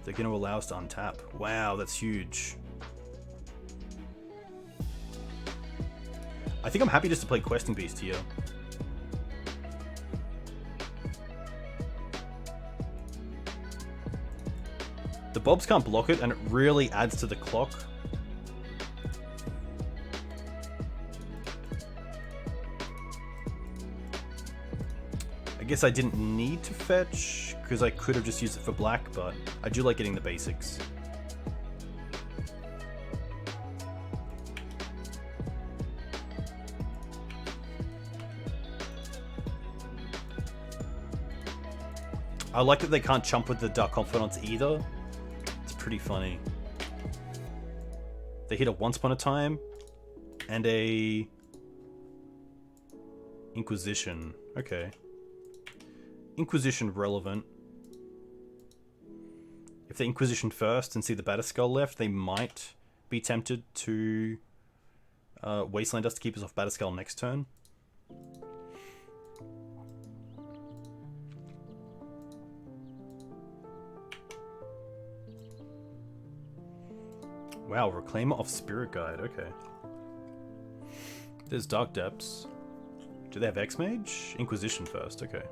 They're going to allow us to untap. Wow, that's huge. I think I'm happy just to play Questing Beast here. The Bobs can't block it, and it really adds to the clock. I guess I didn't need to fetch, because I could have just used it for black, but I do like getting the basics. I like that they can't chump with the Dark Confidants either. It's pretty funny. They hit a Once Upon a Time and a Inquisition. Okay. Inquisition relevant. If they Inquisition first and see the Batterskull left, they might be tempted to Wasteland us to keep us off Batterskull next turn. Wow, Reclaimer of Spirit Guide, okay. There's Dark Depths. Do they have X-Mage? Inquisition first, okay.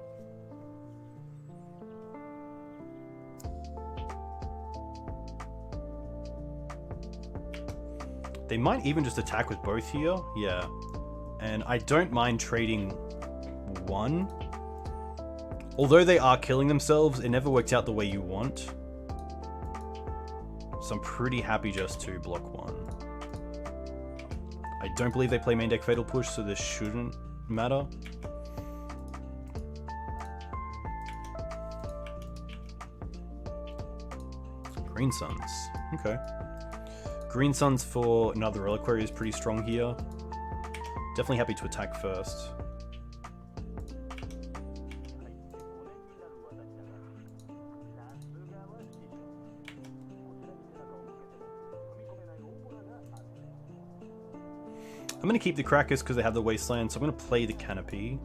They might even just attack with both here, yeah. And I don't mind trading one. Although they are killing themselves, it never worked out the way you want. So I'm pretty happy just to block one. I don't believe they play main deck Fatal Push, so this shouldn't matter. Green Suns, okay. Green Suns for another Reliquary is pretty strong here. Definitely happy to attack first. I'm going to keep the Crackers because they have the Wasteland, so I'm going to play the Canopy.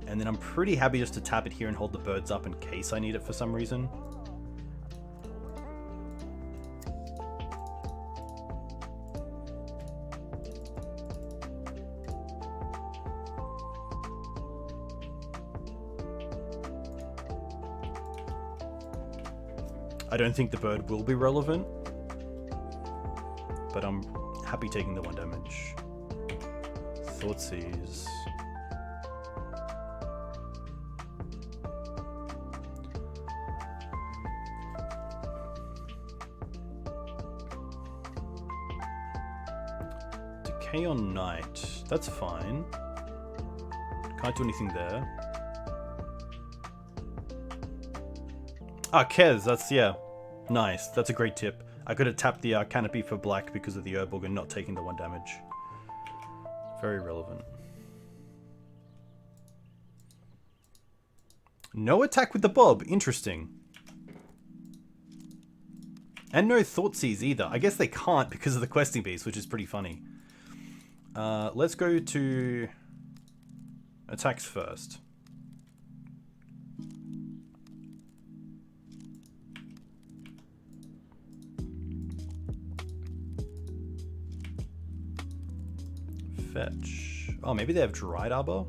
And then I'm pretty happy just to tap it here and hold the birds up in case I need it for some reason. I don't think the bird will be relevant, but I'm happy taking the 1 damage. Thoughtseize. Decay on Night. That's fine. Can't do anything there. Ah, Kez, that's, yeah. Nice, that's a great tip. I could have tapped the Canopy for black because of the Urborg and not taking the 1 damage. Very relevant. No attack with the Bob, interesting. And no Thoughtseize either. I guess they can't because of the Questing Beast, which is pretty funny. Let's go to attacks first. Fetch. Oh, maybe they have Dried Arbor?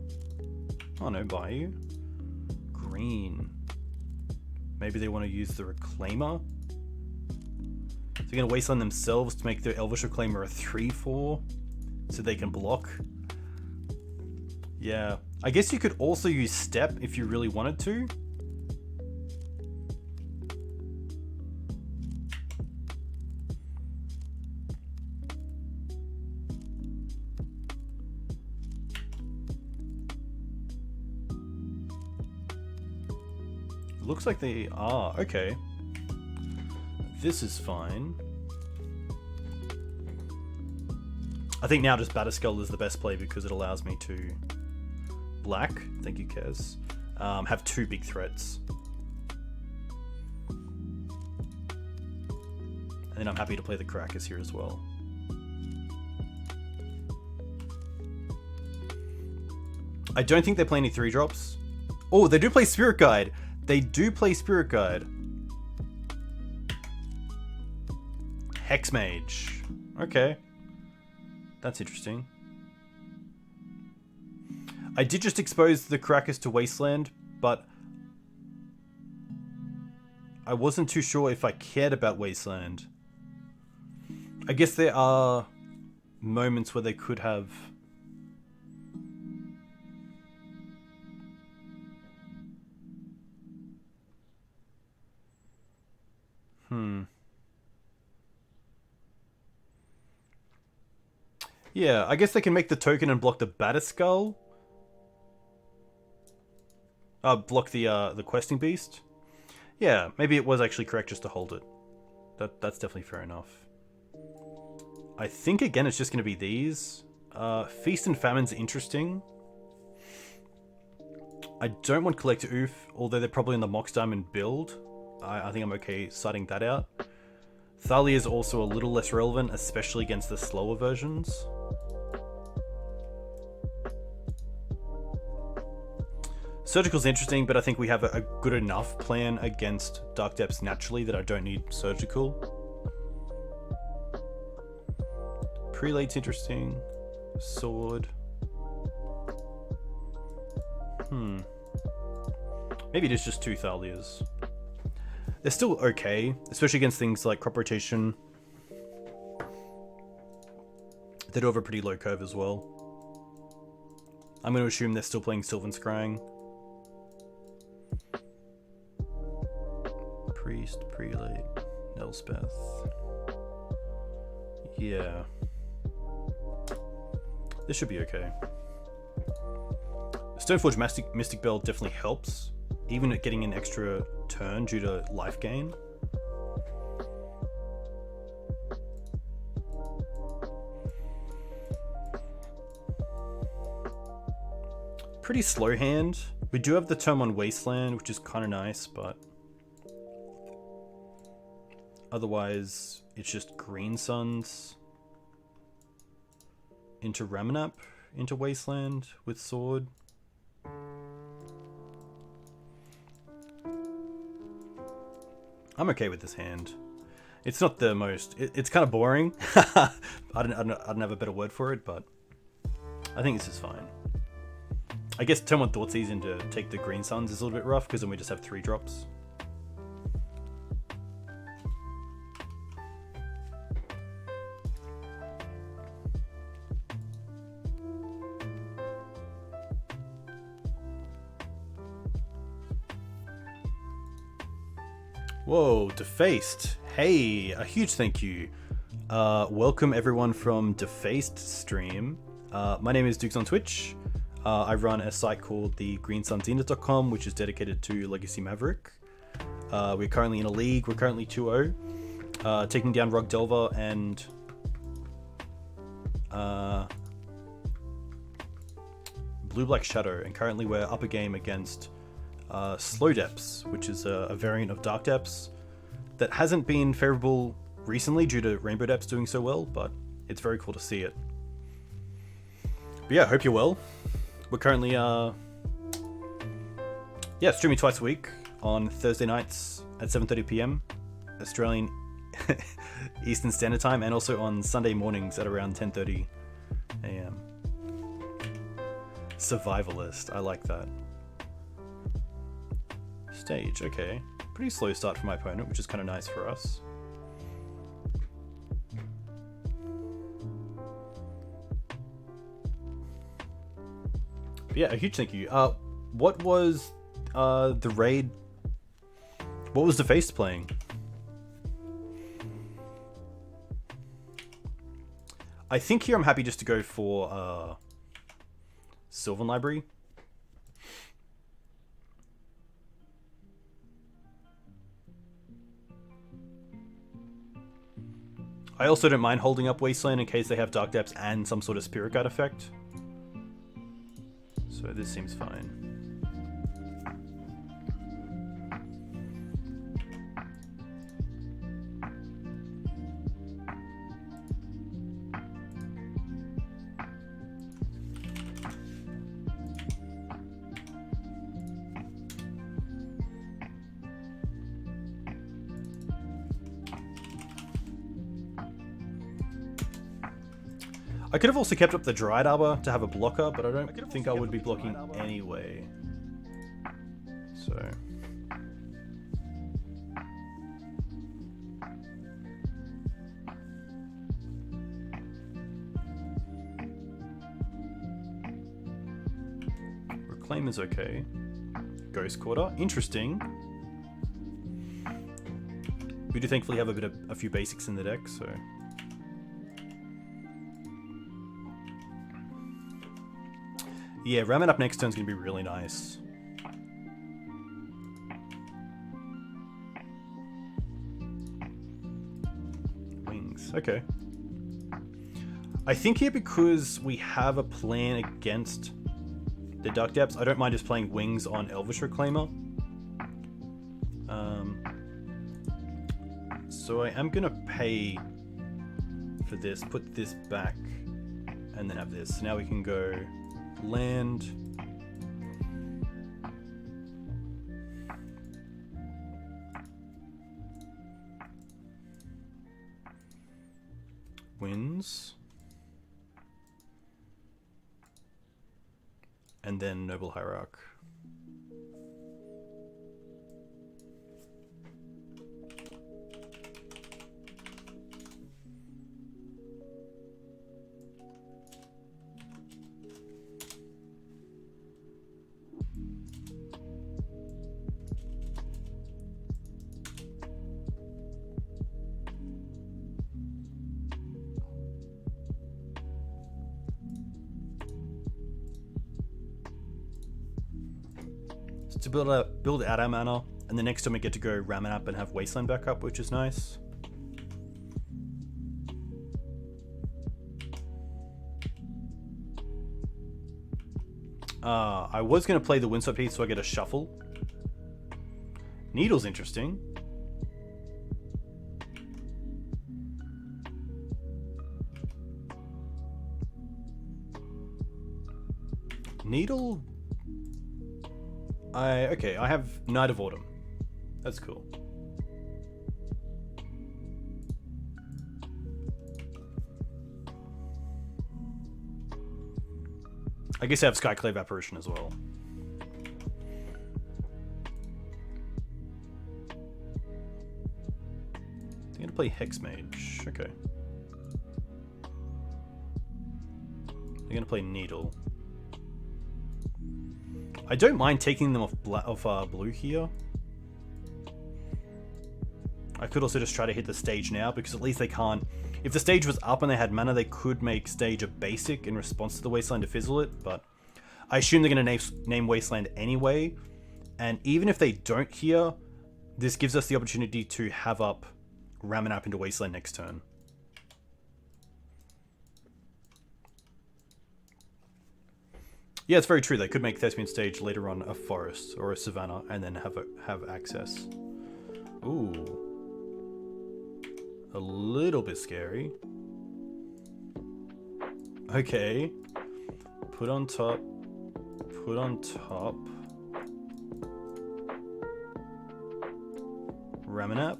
Oh no, Bayou. Green. Maybe they want to use the Reclaimer? So they're going to Wasteland themselves to make their Elvish Reclaimer a 3/4 so they can block. Yeah. I guess you could also use Step if you really wanted to. Looks like they are. Okay. This is fine. I think now just Batterskull is the best play because it allows me to black, thank you Kez, have 2 big threats. And then I'm happy to play the Crackers here as well. I don't think they play any 3-drops. Oh, they do play Spirit Guide. They do play Spirit Guide. Hexmage. Okay. That's interesting. I did just expose the Crackers to Wasteland, but I wasn't too sure if I cared about Wasteland. I guess there are moments where they could have... Yeah, I guess they can make the token and block the Batterskull. Block the Questing Beast. Yeah, maybe it was actually correct just to hold it. That's definitely fair enough. I think, again, it's just going to be these. Feast and Famine's interesting. I don't want Collector Oof, although they're probably in the Mox Diamond build. I think I'm okay citing that out. Thalia is also a little less relevant, especially against the slower versions. Surgical's interesting, but I think we have a good enough plan against Dark Depths naturally that I don't need Surgical. Prelate's interesting. Sword. Maybe it is just 2 Thalias. They're still okay, especially against things like crop rotation. They do have a pretty low curve as well. I'm going to assume they're still playing Sylvan Scrying. Priest, Prelate, Elspeth. Yeah. This should be okay. Stoneforge Mystic Bell definitely helps, even at getting an extra turn due to life gain. Pretty slow hand. We do have the turn on Wasteland, which is kind of nice, but otherwise it's just Green Suns into Ramanap, into Wasteland with Sword. I'm okay with this hand. It's not the most... It's kind of boring. I don't have a better word for it, but I think this is fine. I guess turn 1 Thoughtseize into take the Green Suns is a little bit rough, because then we just have 3 drops. Whoa, Defaced. Hey, a huge thank you. Welcome everyone from Defaced stream. My name is Dukes on Twitch. I run a site called the greensunzenith.com, which is dedicated to Legacy Maverick. We're currently in a league. We're currently 2-0. Taking down Rug Delver and Blue-Black Shadow. And currently we're up a game against Slow Depths, which is a variant of Dark Depths that hasn't been favorable recently due to Rainbow Depths doing so well, but it's very cool to see it. But yeah, hope you're well. We're currently streaming twice a week on Thursday nights at 7:30 p.m. Australian Eastern Standard Time, and also on Sunday mornings at around 10:30 a.m. Survivalist, I like that. Stage, okay. Pretty slow start for my opponent, which is kind of nice for us. But yeah, a huge thank you. What was the raid? What was Defaced playing? I think here I'm happy just to go for Sylvan Library. I also don't mind holding up Wasteland in case they have Dark Depths and some sort of Spirit Guide effect. So this seems fine. I could have also kept up the Dryad Arbor to have a blocker, but I don't think I would be blocking anyway. So... Reclaim is okay. Ghost Quarter, interesting. We do thankfully have a few basics in the deck, so... Yeah, ramming up next turn is going to be really nice. Wings, okay. I think here because we have a plan against the Dark Depths, I don't mind just playing Wings on Elvish Reclaimer. So I am going to pay for this, put this back, and then have this. So now we can go... Land. Wins. and then Noble Hierarch. To build out our mana, and the next time we get to go Ramen up and have Wasteland back up, which is nice. I was going to play the Windswept Heath so I get a shuffle. Needle's interesting. Needle... okay, I have Night of Autumn. That's cool. I guess I have Skyclave Apparition as well. I'm gonna play Hexmage. Okay. I'm gonna play Needle. I don't mind taking them off blue here. I could also just try to hit the stage now, because at least they can't... If the stage was up and they had mana, they could make stage a basic in response to the Wasteland to fizzle it, but I assume they're going to name Wasteland anyway, and even if they don't here, this gives us the opportunity to have up Ramen into Wasteland next turn. Yeah, it's very true. They could make Thespian Stage later on a forest or a savannah and then have access. Ooh. A little bit scary. Okay. Put on top. Put on top. Ramanap.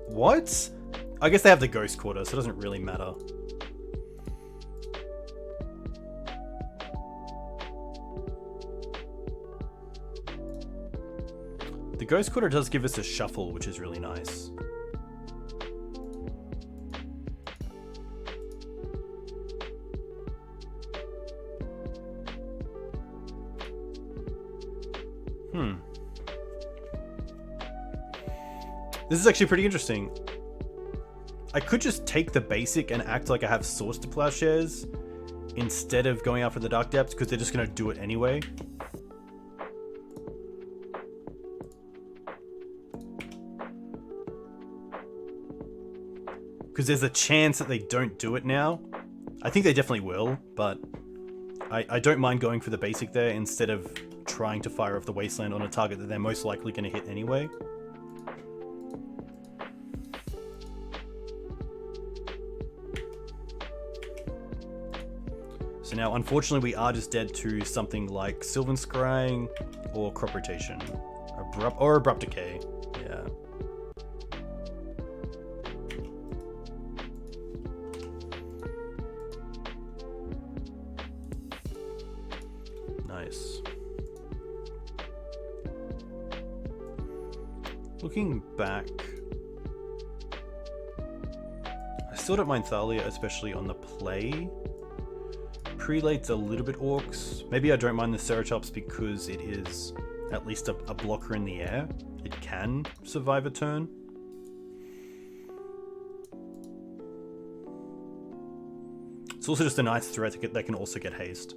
What? I guess they have the Ghost Quarter, so it doesn't really matter. The Ghost Quarter does give us a shuffle, which is really nice. This is actually pretty interesting. I could just take the basic and act like I have Swords to Plowshares instead of going out for the Dark Depths, because they're just going to do it anyway. Because there's a chance that they don't do it now. I think they definitely will, but I don't mind going for the basic there instead of trying to fire off the Wasteland on a target that they're most likely going to hit anyway. So now, unfortunately, we are just dead to something like Sylvan Scrying or Crop Rotation. Abrupt Decay. Yeah. Nice. Looking back, I still don't mind Thalia, especially on the play. Prelate's a little bit orcs. Maybe I don't mind the Ceratops because it is at least a blocker in the air. It can survive a turn. It's also just a nice threat that can also get haste.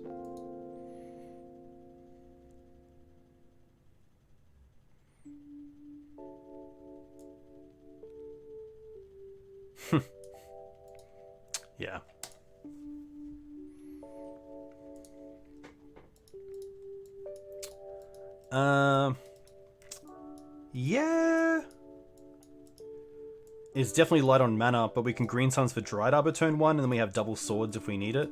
Yeah. Yeah. It's definitely light on mana, but we can Green Suns for Dried Arbor turn 1, and then we have double swords if we need it.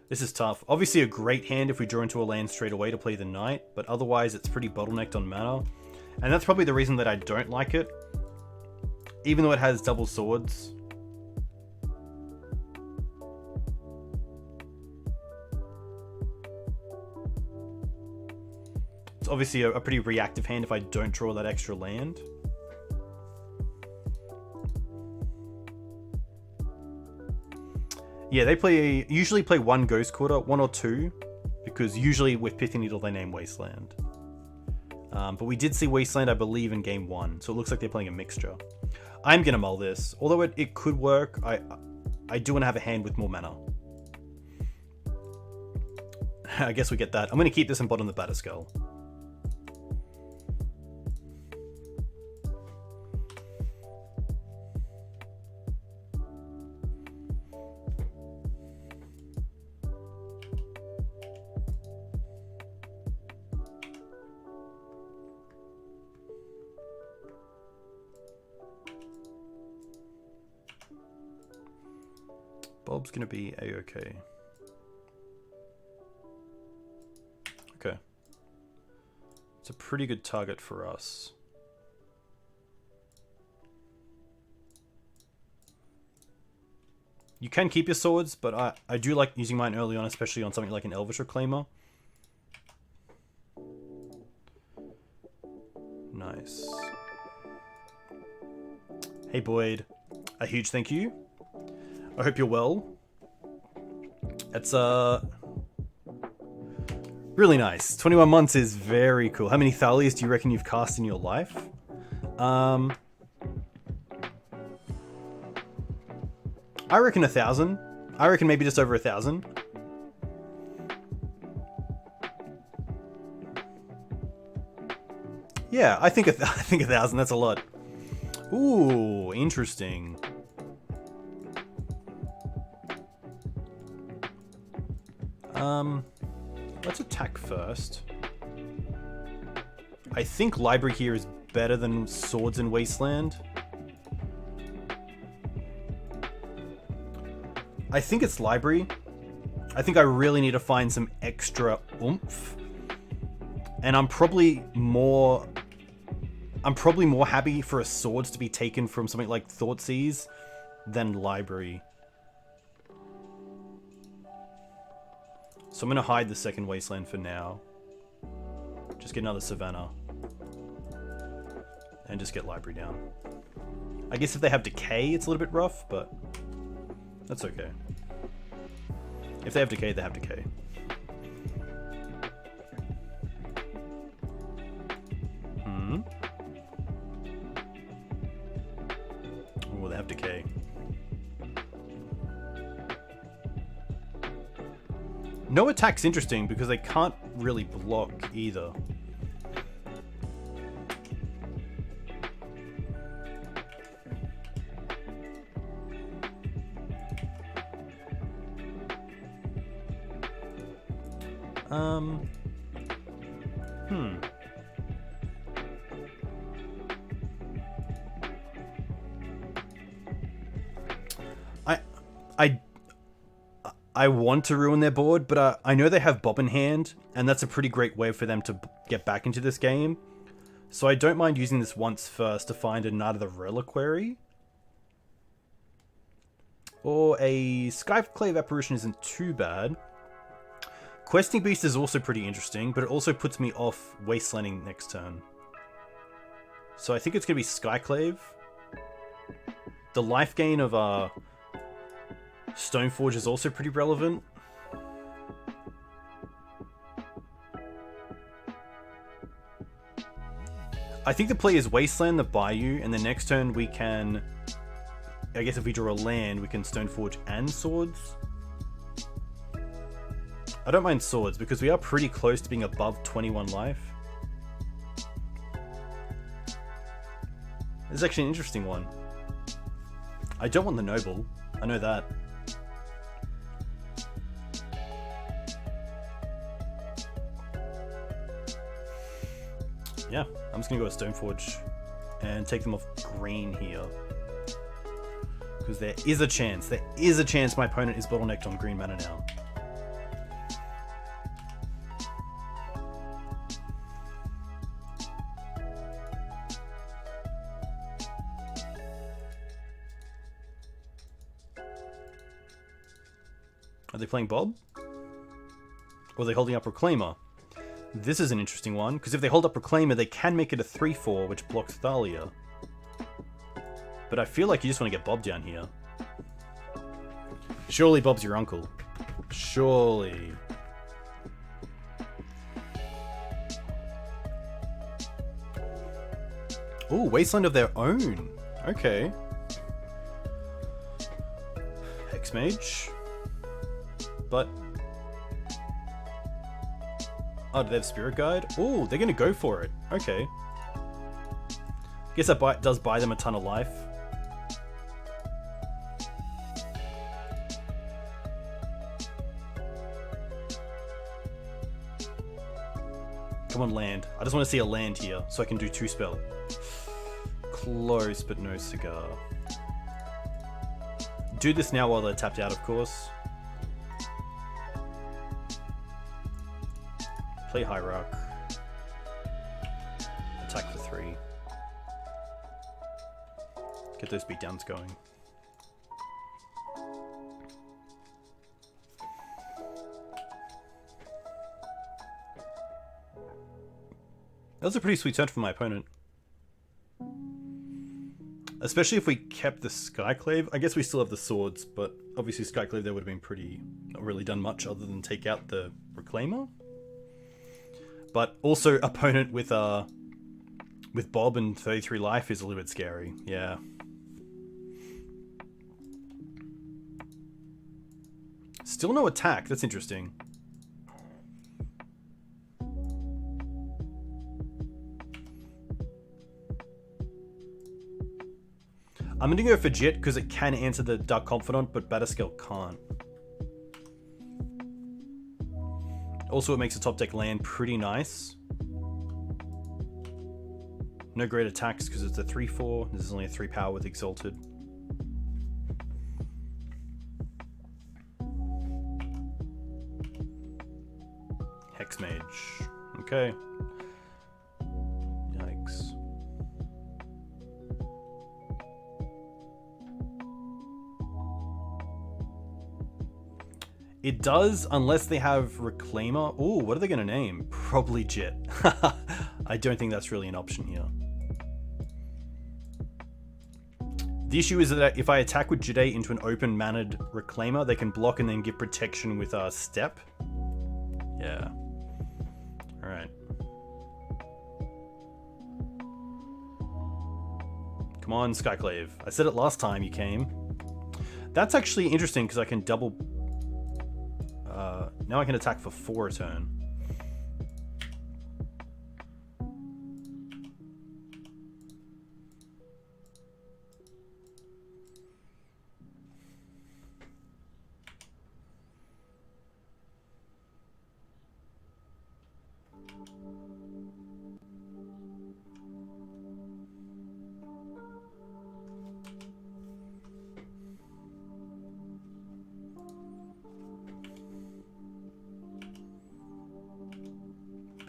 This is tough. Obviously a great hand if we draw into a land straight away to play the Knight, but otherwise it's pretty bottlenecked on mana. And that's probably the reason that I don't like it. Even though it has double swords. obviously a pretty reactive hand if I don't draw that extra land. Yeah, they usually play one Ghost Quarter, one or two, because usually with Pithing Needle they name Wasteland. But we did see Wasteland, I believe, in game 1, so it looks like they're playing a mixture. I'm gonna mull this, although it could work. I do want to have a hand with more mana. I guess we get that. I'm gonna keep this and bottom the Batterskull. Bob's gonna be a-okay. Okay. It's a pretty good target for us. You can keep your swords, but I do like using mine early on, especially on something like an Elvish Reclaimer. Nice. Hey Boyd, a huge thank you. I hope you're well. It's really nice. 21 months is very cool. How many Thalias do you reckon you've cast in your life? I reckon 1,000. I reckon maybe just over 1,000. Yeah, I think 1,000. That's a lot. Ooh, interesting. Let's attack first. I think Library here is better than Swords in Wasteland. I think it's Library. I think I really need to find some extra oomph. And I'm probably more happy for a Swords to be taken from something like Thoughtseize than Library. So I'm going to hide the second Wasteland for now. Just get another Savannah. And just get Library down. I guess if they have Decay, it's a little bit rough, but that's okay. If they have Decay, they have Decay. Oh, they have Decay. No attack's interesting because they can't really block either. I want to ruin their board, but I know they have Bob in hand, and that's a pretty great way for them to get back into this game. So I don't mind using this once first to find a Knight of the Reliquary. Or a Skyclave Apparition isn't too bad. Questing Beast is also pretty interesting, but it also puts me off Wastelanding next turn. So I think it's going to be Skyclave. The life gain of Stoneforge is also pretty relevant. I think the play is Wasteland the Bayou, and the next turn we can... I guess if we draw a land, we can Stoneforge and Swords. I don't mind Swords, because we are pretty close to being above 21 life. This is actually an interesting one. I don't want the Noble. I know that. Yeah, I'm just gonna go with Stoneforge and take them off green here. Because there is a chance my opponent is bottlenecked on green mana now. Are they playing Bob? Or are they holding up Reclaimer? This is an interesting one, because if they hold up Reclaimer, they can make it a 3/4, which blocks Thalia. But I feel like you just want to get Bob down here. Surely Bob's your uncle. Surely. Ooh, Wasteland of their own. Okay. Hexmage. But... oh, do they have Spirit Guide? Ooh, they're gonna go for it. Okay. Guess that does buy them a ton of life. Come on, land. I just want to see a land here, so I can do 2 spell. Close, but no cigar. Do this now while they're tapped out, of course. Play Hierarch. Attack for 3. Get those beatdowns going. That was a pretty sweet turn from my opponent. Especially if we kept the Skyclave. I guess we still have the swords, but obviously Skyclave there would have been pretty... not really done much other than take out the Reclaimer. But also opponent with Bob and 33 life is a little bit scary. Yeah. Still no attack. That's interesting. I'm going to go for Jit because it can answer the Dark Confidant, but Batterskull can't. Also, it makes the top deck land pretty nice. No great attacks because it's a 3/4. This is only a 3 power with Exalted. Hexmage. Okay. Yikes. It does, unless they have Reclaimer. Ooh, what are they going to name? Probably Jit. I don't think that's really an option here. The issue is that if I attack with Jide into an open mannered Reclaimer, they can block and then give protection with Step. Yeah. Alright. Come on, Skyclave. I said it last time you came. That's actually interesting because I can double... now I can attack for 4 a turn.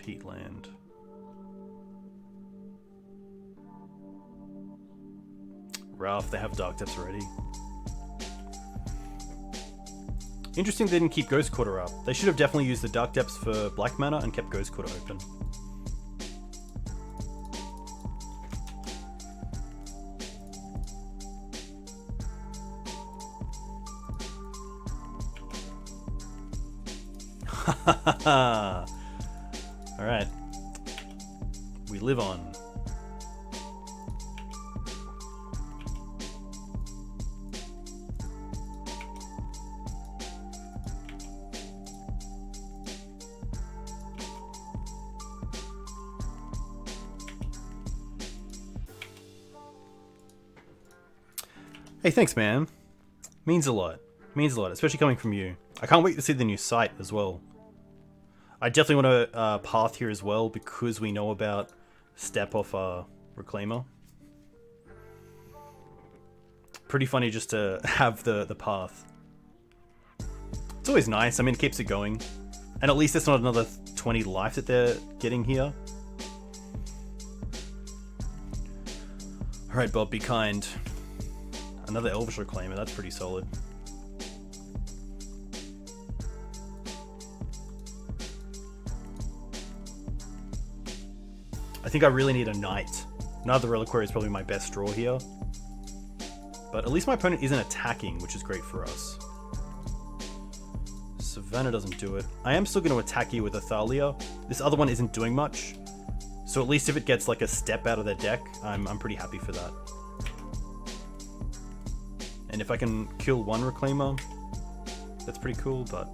Peatland. Ralph, they have Dark Depths already. Interesting they didn't keep Ghost Quarter up. They should have definitely used the Dark Depths for black mana and kept Ghost Quarter open. Alright. We live on. Hey, thanks, man. Means a lot. Means a lot, especially coming from you. I can't wait to see the new site as well. I definitely want to path here as well because we know about Step off Reclaimer. Pretty funny just to have the path. It's always nice. I mean, it keeps it going. And at least it's not another 20 life that they're getting here. Alright, Bob, be kind. Another Elvish Reclaimer, that's pretty solid. think I really need a knight. Knight of the Reliquary is probably my best draw here. But at least my opponent isn't attacking, which is great for us. Savannah doesn't do it. I am still going to attack you with a Thalia. This other one isn't doing much. So at least if it gets like a step out of their deck, I'm pretty happy for that. And if I can kill one Reclaimer, that's pretty cool, but...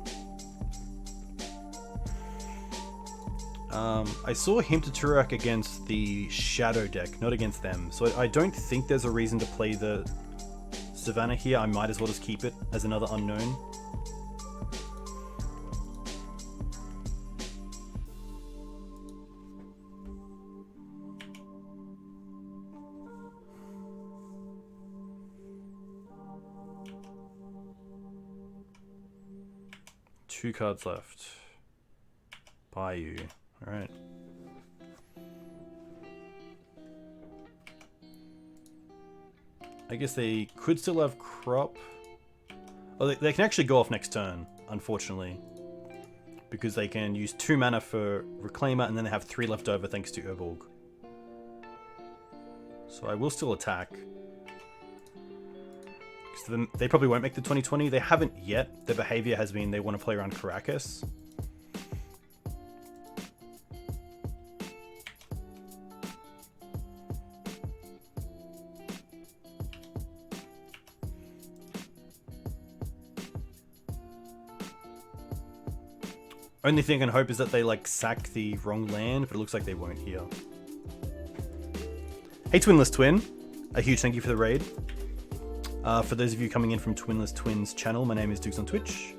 I saw him to Turak against the Shadow deck, not against them. So I don't think there's a reason to play the Savannah here. I might as well just keep it as another unknown. Two cards left. Bayou. Alright. I guess they could still have Crop. Oh, they can actually go off next turn, unfortunately. Because they can use 2 mana for Reclaimer, and then they have 3 left over thanks to Urborg. So I will still attack. They probably won't make the 2020. They haven't yet. Their behavior has been they want to play around Caracas. Only thing I can hope is that they like sack the wrong land, but it looks like they won't here. Hey Twinless Twin, a huge thank you for the raid. For those of you coming in from Twinless Twins channel, my name is Dukes on Twitch.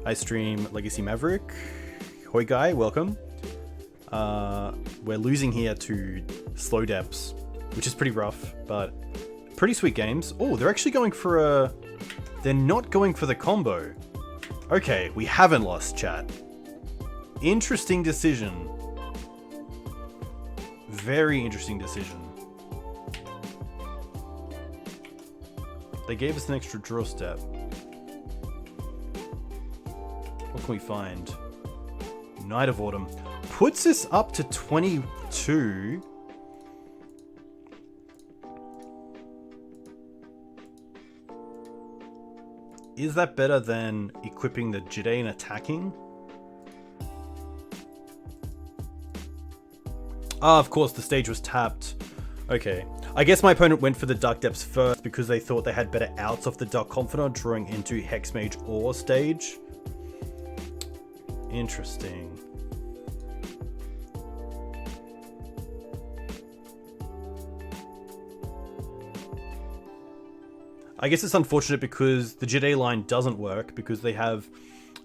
I stream Legacy Maverick. Hoi Guy, welcome. We're losing here to Slow Depths, which is pretty rough, but pretty sweet games. Oh, they're actually going for a... They're not going for the combo. Okay, we haven't lost, chat. Interesting decision. Very interesting decision. They gave us an extra draw step. What can we find? Night of Autumn. Puts us up to 22. Is that better than equipping the Jide and attacking? Ah, of course, the stage was tapped. Okay. I guess my opponent went for the Dark Depths first because they thought they had better outs off the Dark Confidant drawing into Hexmage or stage. Interesting. I guess it's unfortunate because the Jide line doesn't work because they have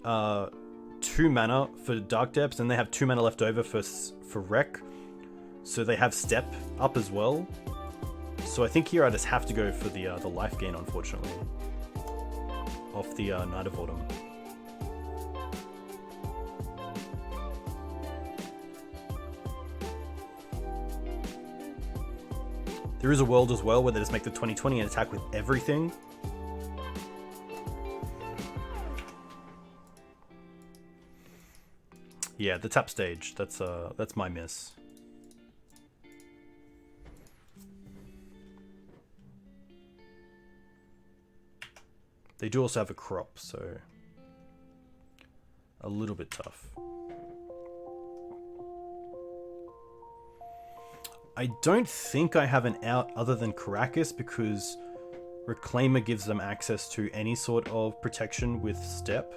2 mana for Dark Depths and they have 2 mana left over for Wreck. So they have Step up as well. So I think here I just have to go for the life gain, unfortunately, off the Night of Autumn. There is a world as well where they just make the 2020 and attack with everything. Yeah, the tap stage. That's my miss. They do also have a Crop, so a little bit tough. I don't think I have an out other than Caracas because Reclaimer gives them access to any sort of protection with Step.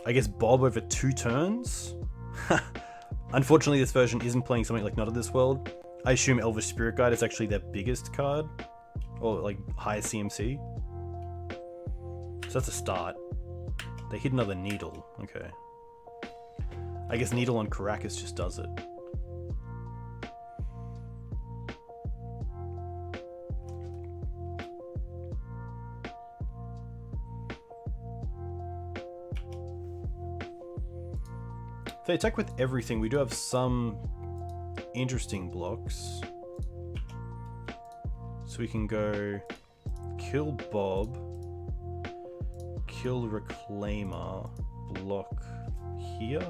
I guess Bob over 2 turns? Unfortunately, this version isn't playing something like Not of This World. I assume Elvish Spirit Guide is actually their biggest card, or like highest CMC. So that's a start. They hit another Needle, okay. I guess Needle on Caracas just does it. If they attack with everything, we do have some interesting blocks. So we can go kill Bob, kill Reclaimer, block here.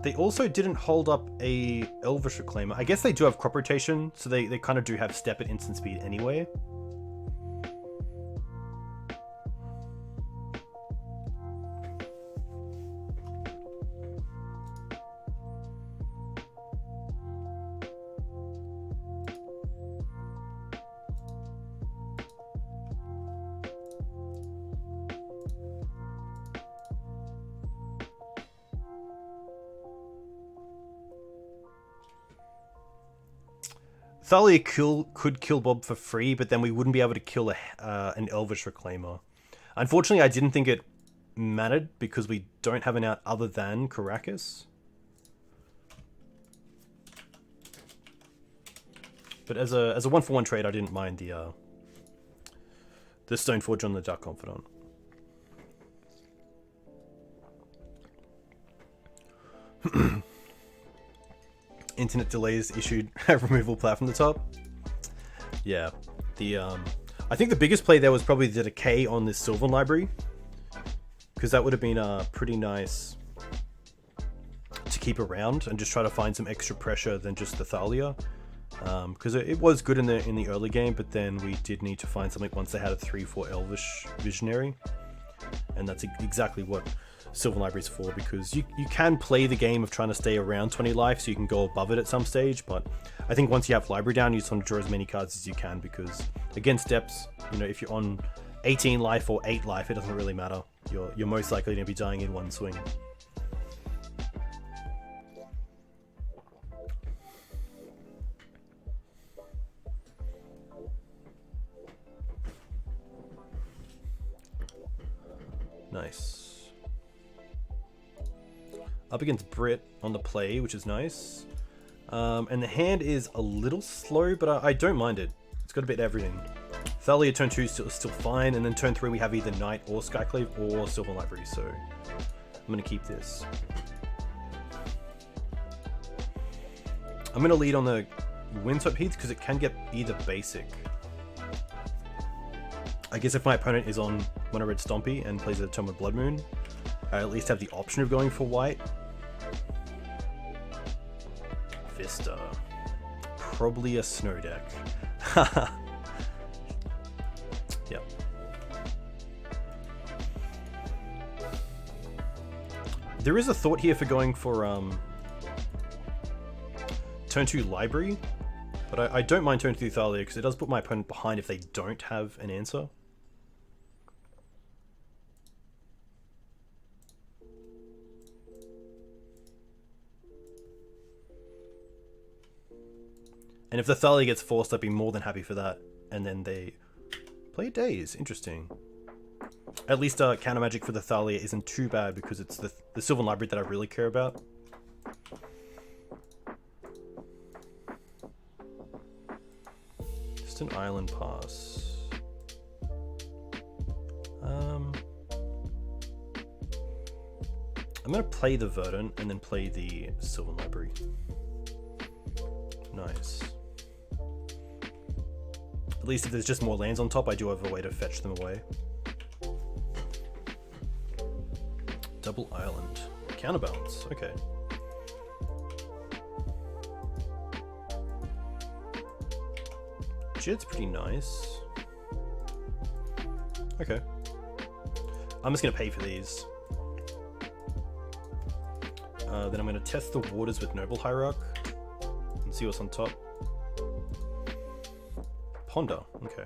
They also didn't hold up a Elvish Reclaimer. I guess they do have crop rotation, so they kind of do have step at instant speed anyway. Thalia could kill Bob for free, but then we wouldn't be able to kill an Elvish Reclaimer. Unfortunately, I didn't think it mattered because we don't have an out other than Caracas. But as a 1-for-1 trade, I didn't mind the Stoneforge on the Dark Confidant. Internet delays issued a removal plat from the top. Yeah, I think the biggest play there was probably the decay on this Sylvan library, because that would have been pretty nice to keep around and just try to find some extra pressure than just the Thalia, because it was good in the early game, but then we did need to find something once they had a 3/4 Elvish Visionary, and that's exactly what Sylvan Library's for, because you can play the game of trying to stay around 20 life so you can go above it at some stage, but I think once you have Library down, you just want to draw as many cards as you can, because against depths, you know, if you're on 18 life or 8 life, it doesn't really matter. You're most likely going to be dying in one swing. Nice. Up against Brit on the play, which is nice. And the hand is a little slow, but I don't mind it. It's got a bit of everything. Thalia turn 2 is still fine, and then turn 3 we have either Knight or Skyclave or Sylvan Library, so I'm going to keep this. I'm going to lead on the Windswept Heath because it can get either basic. I guess if my opponent is on Mono Red Stompy and plays a Tome Blood Moon, I at least have the option of going for white. Vista. Probably a snow deck. Yep. There is a thought here for going for turn 2 Library, but I don't mind turn 2 Thalia because it does put my opponent behind if they don't have an answer. And if the Thalia gets forced, I'd be more than happy for that. And then they play Daze. Interesting. At least counter magic for the Thalia isn't too bad because it's the Sylvan Library that I really care about. Just an island pass. I'm going to play the Verdant and then play the Sylvan Library. Nice. At least if there's just more lands on top, I do have a way to fetch them away. Double Island. Counterbalance. Okay. Jed's pretty nice. Okay. I'm just going to pay for these. Then I'm going to test the waters with Noble Hierarch and see what's on top. Ponder, okay.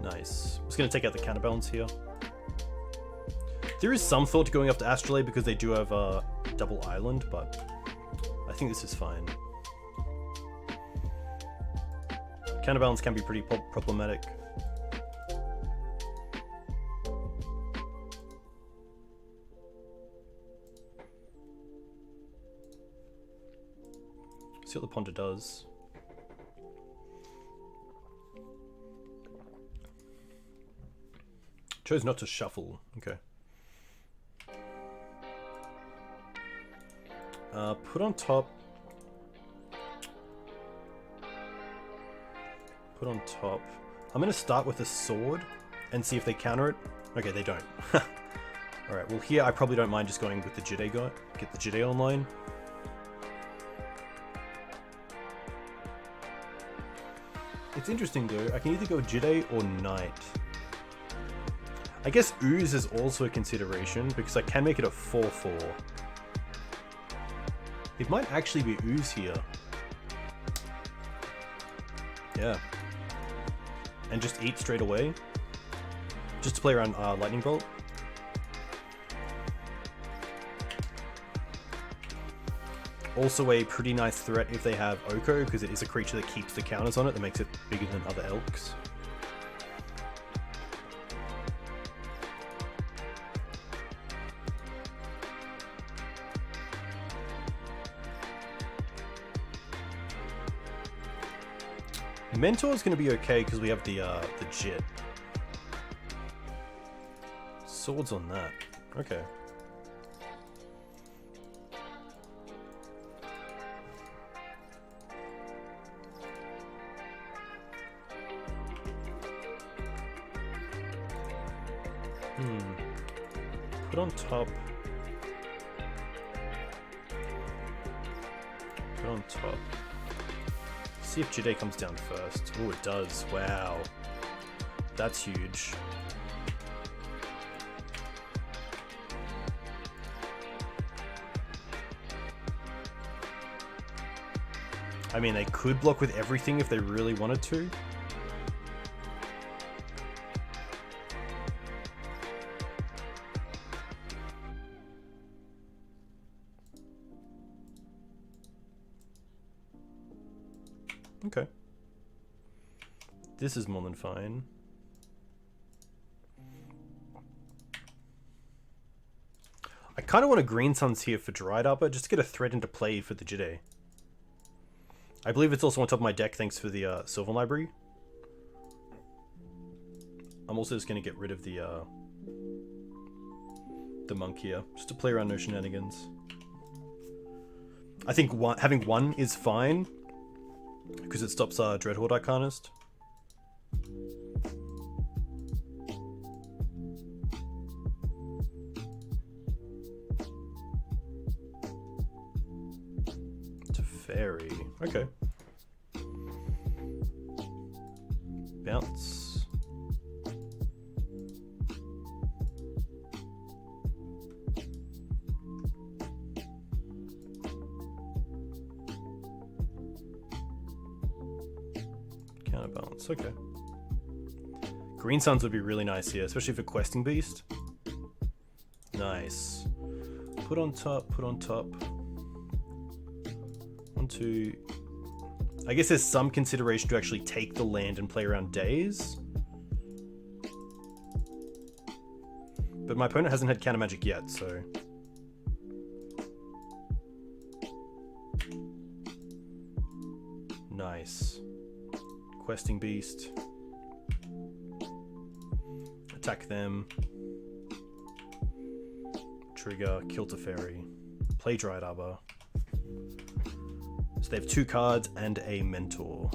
Nice. I'm just going to take out the counterbalance here. There is some thought to going up to Astrolabe because they do have a double island, but I think this is fine. Counterbalance can be pretty problematic. See what the ponder does. Chose not to shuffle. Okay. Put on top. Put on top. I'm going to start with a sword and see if they counter it. Okay, they don't. Alright, well here I probably don't mind just going with the Jide guy. Get the Jide online. It's interesting though, I can either go Jide or Knight. I guess Ooze is also a consideration because I can make it a 4-4. It might actually be Ooze here. Yeah. And just eat straight away. Just to play around Lightning Bolt. Also a pretty nice threat if they have Oko, because it is a creature that keeps the counters on it that makes it bigger than other elks. Mentor is going to be okay because we have the Jit. Swords on that. Okay. Put on top. Put on top. See if Jide comes down first. Oh, it does. Wow. That's huge. I mean, they could block with everything if they really wanted to. Okay. This is more than fine. I kind of want a Green Suns here for Dried Arbor, just to get a threat into play for the Jide. I believe it's also on top of my deck thanks for the Sylvan Library. I'm also just going to get rid of the Monk here, just to play around no shenanigans. I think having one is fine, because it stops Dreadhorde Arcanist. Teferi. Okay. Bounce. Counterbalance. Okay. Green Suns would be really nice here, especially for Questing Beast. Nice. Put on top, put on top. 1, 2. I guess there's some consideration to actually take the land and play around days. But my opponent hasn't had counter magic yet, so. Nice. Questing Beast. Attack them. Trigger, kill Teferi. Play Dried Arbor. So they have 2 cards and a Mentor.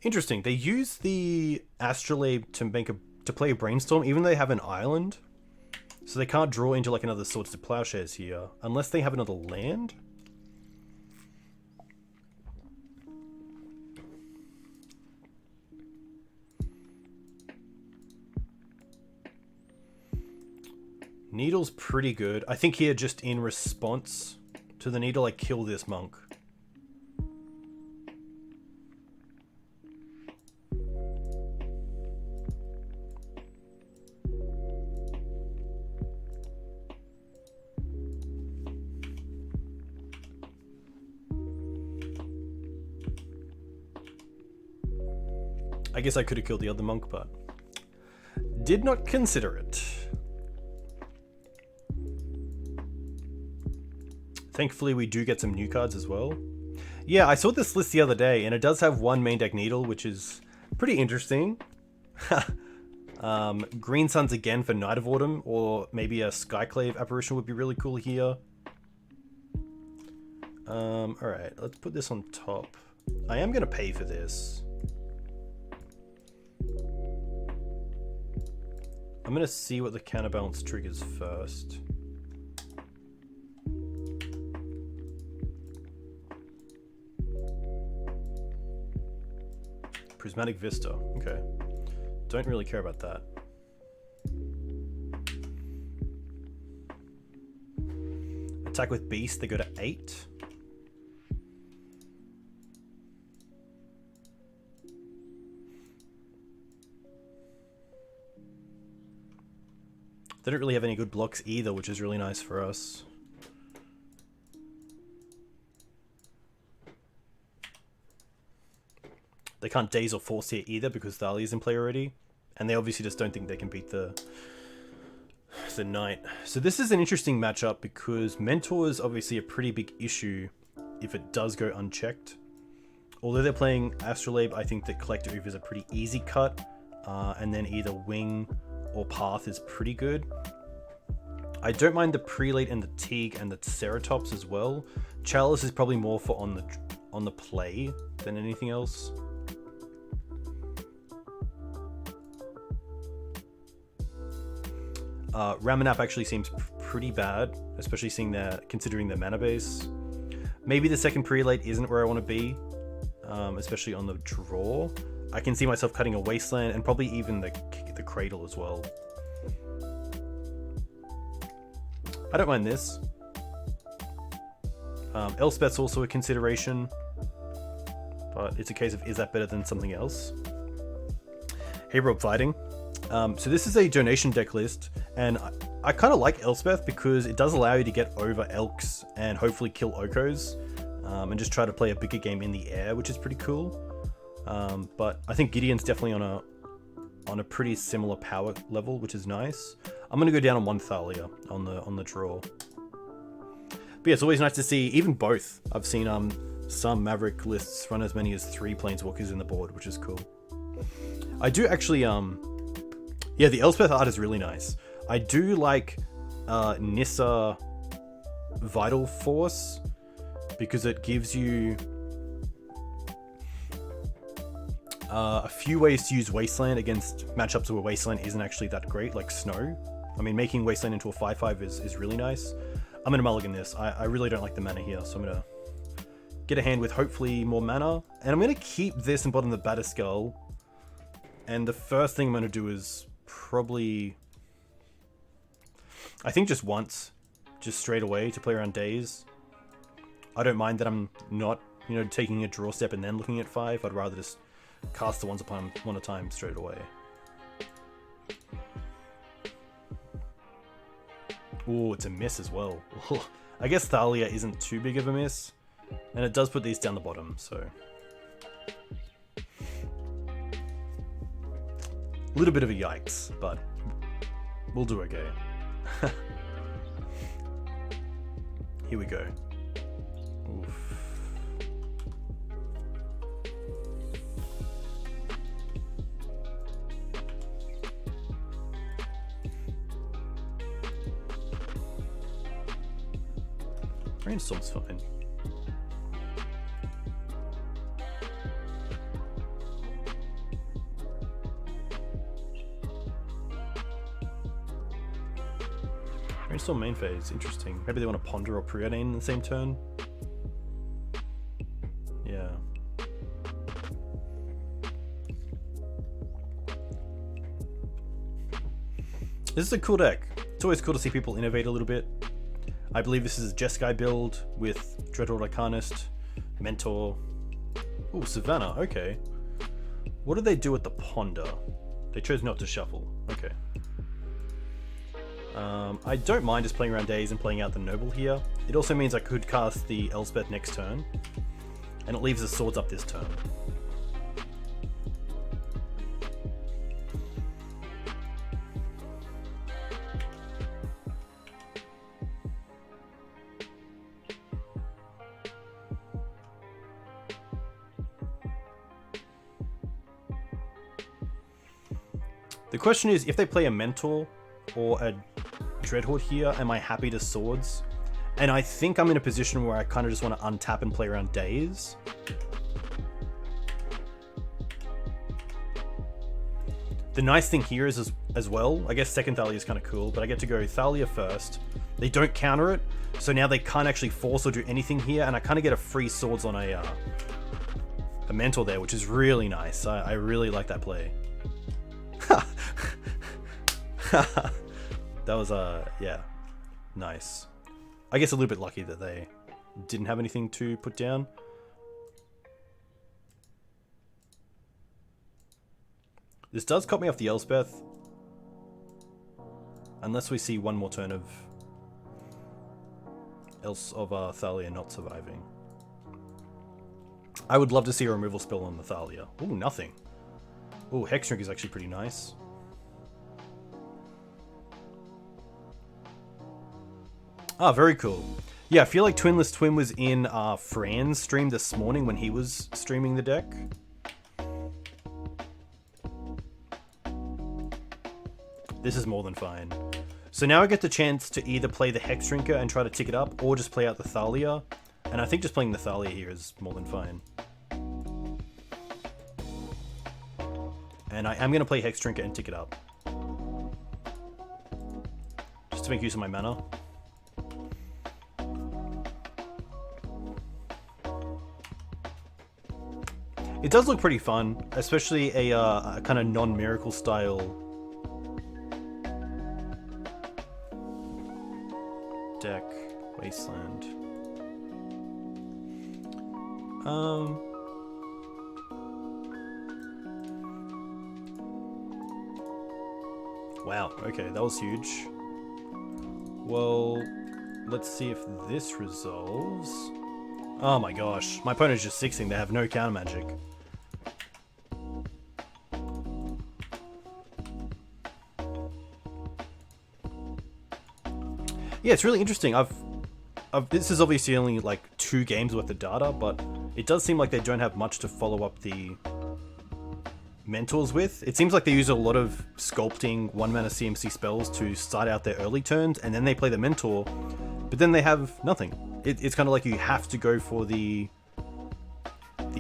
Interesting. They use the Astrolabe to play a Brainstorm, even though they have an island. So they can't draw into like another Swords to Plowshares here, unless they have another land. Needle's pretty good. I think here, just in response to the Needle, I kill this Monk. I guess I could have killed the other monk, but did not consider it. Thankfully, we do get some new cards as well. Yeah, I saw this list the other day, and it does have one main deck Needle, which is pretty interesting. Green Suns again for Night of Autumn, or maybe a Skyclave Apparition would be really cool here. Alright, let's put this on top. I am going to pay for this. I'm going to see what the counterbalance triggers first. Prismatic Vista, okay. Don't really care about that. Attack with Beast, they go to 8. They don't really have any good blocks either, which is really nice for us. They can't Daze or Force here either because Thalia's in play already. And they obviously just don't think they can beat the Knight. So this is an interesting matchup because Mentor is obviously a pretty big issue if it does go unchecked. Although they're playing Astrolabe, I think that Collector Oof is a pretty easy cut. And then either Wing or Path is pretty good. I don't mind the Prelate and the Teeg and the Ceratops as well. Chalice is probably more for on the play than anything else. Ramanap actually seems pretty bad, especially considering their mana base. Maybe the second Prelate isn't where I want to be, especially on the draw. I can see myself cutting a Wasteland and probably even the Cradle as well. I don't mind this. Elspeth's also a consideration, but it's a case of is that better than something else? Hey Rob Fighting. So this is a donation deck list, and I kind of like Elspeth because it does allow you to get over Elks and hopefully kill Okos, and just try to play a bigger game in the air, which is pretty cool. But I think Gideon's definitely on a pretty similar power level, which is nice. I'm gonna go down on one Thalia on the draw. But yeah, it's always nice to see even both. I've seen some Maverick lists run as many as 3 Planeswalkers in the board, which is cool. I do actually yeah, the Elspeth art is really nice. I do like Nissa Vital Force because it gives you a few ways to use Wasteland against matchups where Wasteland isn't actually that great, like Snow. I mean, making Wasteland into a 5/5 is really nice. I'm going to mulligan this. I really don't like the mana here, so I'm going to get a hand with hopefully more mana. And I'm going to keep this in bottom of the Batterskull. And the first thing I'm going to do is probably, I think just once, just straight away to play around Daze. I don't mind that I'm not, taking a draw step and then looking at 5. I'd rather just cast the ones upon one at a time straight away. Ooh, it's a miss as well. I guess Thalia isn't too big of a miss, and it does put these down the bottom, so a little bit of a yikes, but we'll do okay. Here we go. Oof. Brainstorm's fine. Brainstorm main phase, interesting. Maybe they want to ponder or preordain in the same turn. Yeah. This is a cool deck. It's always cool to see people innovate a little bit. I believe this is a Jeskai build with Dreadhorde Arcanist, Mentor. Ooh, Savannah, okay. What did they do with the Ponder? They chose not to shuffle, okay. I don't mind just playing around Daze and playing out the Noble here. It also means I could cast the Elspeth next turn, and it leaves the Swords up this turn. The question is, if they play a Mentor or a Dreadhorde here, am I happy to Swords? And I think I'm in a position where I kind of just want to untap and play around Days. The nice thing here is as well, I guess second Thalia is kind of cool, but I get to go Thalia first. They don't counter it, so now they can't actually force or do anything here, and I kind of get a free Swords on a Mentor there, which is really nice. I really like that play. That was, yeah, nice. I guess a little bit lucky that they didn't have anything to put down. This does cut me off the Elspeth. Unless we see one more turn of Thalia not surviving. I would love to see a removal spell on the Thalia. Ooh, nothing. Ooh, Hexdrink is actually pretty nice. Ah, very cool. Yeah, I feel like Twinless Twin was in Fran's stream this morning when he was streaming the deck. This is more than fine. So now I get the chance to either play the Hexdrinker and try to tick it up, or just play out the Thalia. And I think just playing the Thalia here is more than fine. And I am going to play Hexdrinker and tick it up. Just to make use of my mana. It does look pretty fun, especially a kind of non-miracle style deck. Wasteland. Wow, okay, that was huge. Well, let's see if this resolves. Oh my gosh, my opponent's just 6ing, they have no counter magic. Yeah, it's really interesting. This is obviously only like 2 games worth of data, but it does seem like they don't have much to follow up the Mentors with. It seems like they use a lot of sculpting 1-mana CMC spells to start out their early turns, and then they play the Mentor, but then they have nothing. It's kind of like you have to go for the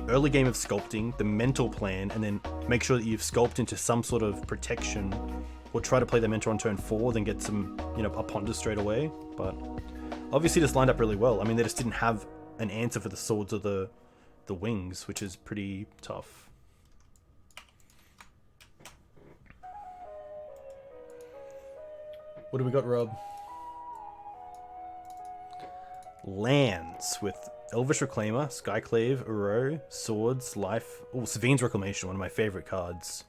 early game of sculpting, the mental plan, and then make sure that you've sculpted into some sort of protection, or try to play the Mentor on turn 4, then get some, you know, a ponder straight away. But obviously this lined up really well. I mean, they just didn't have an answer for the Swords or the Wings, which is pretty tough. What do we got, Rob? Lands with Elvish Reclaimer, Skyclave, Uro, Swords, Life. Oh, Savine's Reclamation, one of my favorite cards.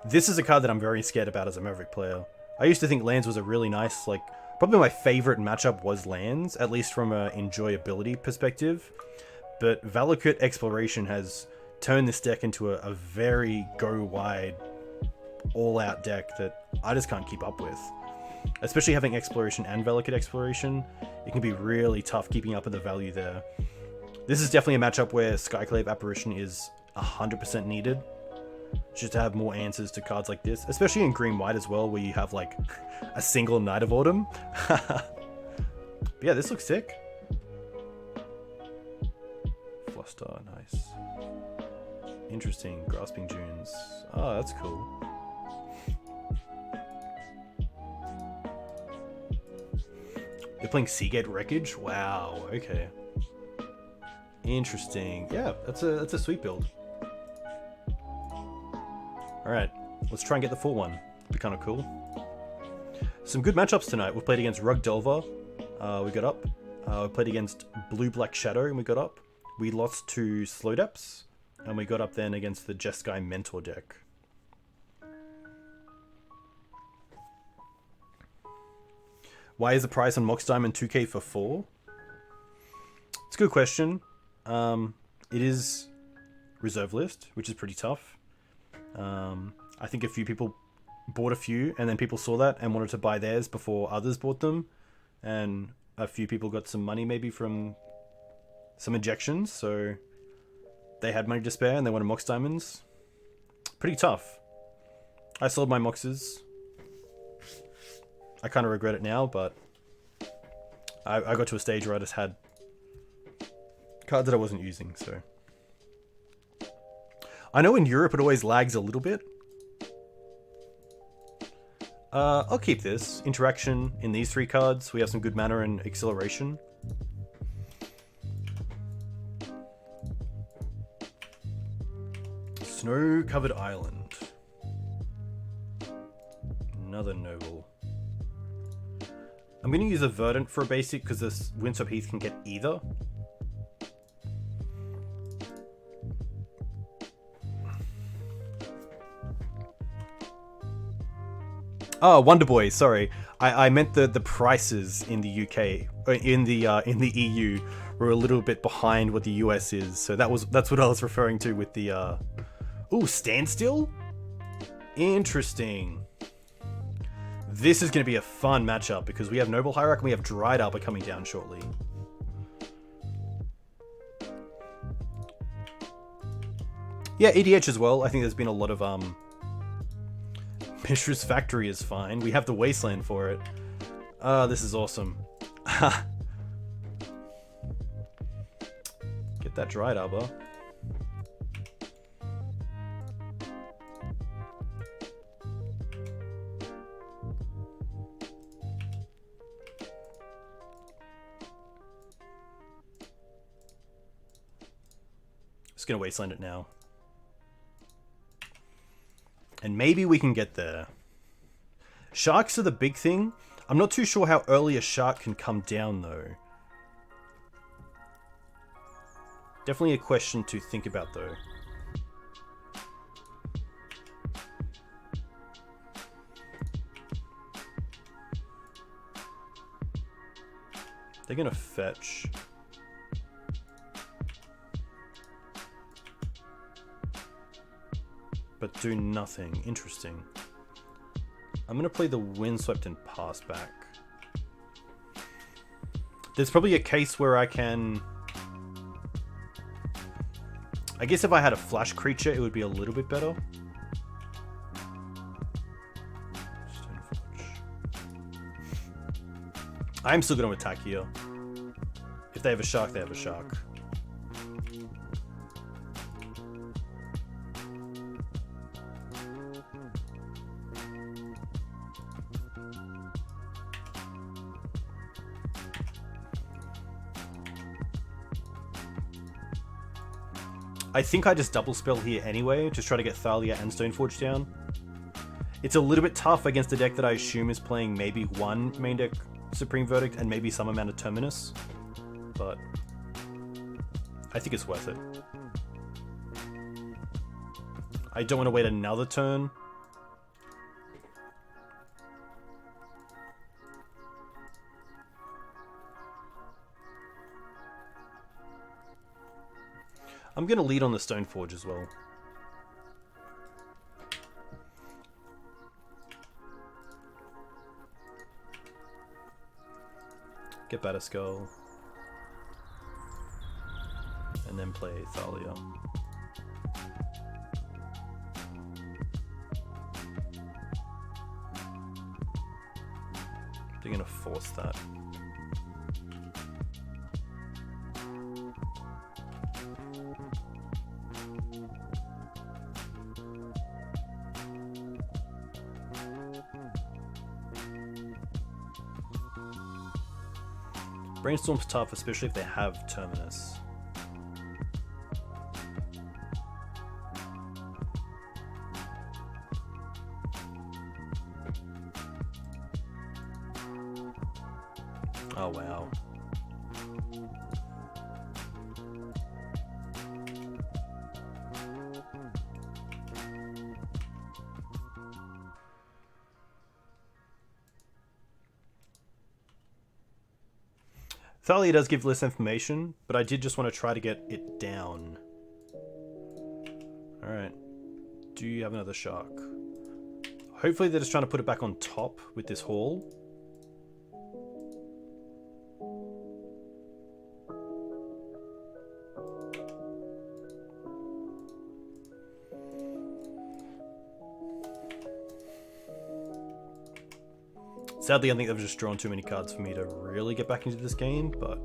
This is a card that I'm very scared about as a Maverick player. I used to think Lands was a really nice, like, probably my favorite matchup was Lands, at least from an enjoyability perspective. But Valakut Exploration has turned this deck into a very go-wide, all-out deck that I just can't keep up with. Especially having Exploration and Valakut Exploration, it can be really tough keeping up with the value there. This is definitely a matchup where Skyclave Apparition is 100% needed, just to have more answers to cards like this, especially in Green-White as well, where you have like a single Night of Autumn. But yeah, this looks sick. Fluster, nice. Interesting, Grasping Dunes. Oh, that's cool. They're playing Seagate Wreckage? Wow, okay. Interesting. Yeah, that's a sweet build. Alright, let's try and get the full one. It'd be kind of cool. Some good matchups tonight. We played against Rug Delver. We got up. We played against Blue Black Shadow and we got up. We lost to Slow Depths. And we got up then against the Jeskai Mentor deck. Why is the price on Mox Diamond 2k for 4? It's a good question. It is reserve list, which is pretty tough. I think a few people bought a few, and then people saw that and wanted to buy theirs before others bought them. And a few people got some money maybe from some injections, so they had money to spare and they wanted Mox Diamonds. Pretty tough. I sold my Moxes. I kind of regret it now, but I got to a stage where I just had cards that I wasn't using, so. I know in Europe it always lags a little bit. I'll keep this. Interaction in these 3 cards. We have some good mana and acceleration. Snow-covered island. Another noble. I'm going to use a Verdant for a basic because this Windswept Heath can get either. Oh, Wonder Boy. Sorry, I meant the prices in the UK, in the EU, were a little bit behind what the US is. So that's what I was referring to with the. Ooh, Standstill. Interesting. This is going to be a fun matchup because we have Noble Hierarch and we have Dried Arbor coming down shortly. Yeah, EDH as well. I think there's been a lot of Mishra's Factory is fine. We have the Wasteland for it. This is awesome. Get that Dried Arbor. Just gonna Wasteland it now. And maybe we can get there. Sharks are the big thing. I'm not too sure how early a shark can come down, though. Definitely a question to think about, though. They're gonna fetch. But do nothing. Interesting. I'm going to play the Windswept and pass back. There's probably a case where I can... I guess if I had a flash creature, it would be a little bit better. I'm still going to attack here. If they have a shark, they have a shark. I think I just double spell here anyway, just try to get Thalia and Stoneforge down. It's a little bit tough against a deck that I assume is playing maybe one main deck Supreme Verdict and maybe some amount of Terminus, but I think it's worth it. I don't want to wait another turn. I'm going to lead on the Stoneforge as well. Get Batterskull. And then play Thalia. They're going to force that. Brainstorm's tough, especially if they have Terminus. Oh wow. Thalia does give less information, but I did just want to try to get it down. Alright. Do you have another shark? Hopefully they're just trying to put it back on top with this haul. Sadly, I think they've just drawn too many cards for me to really get back into this game, but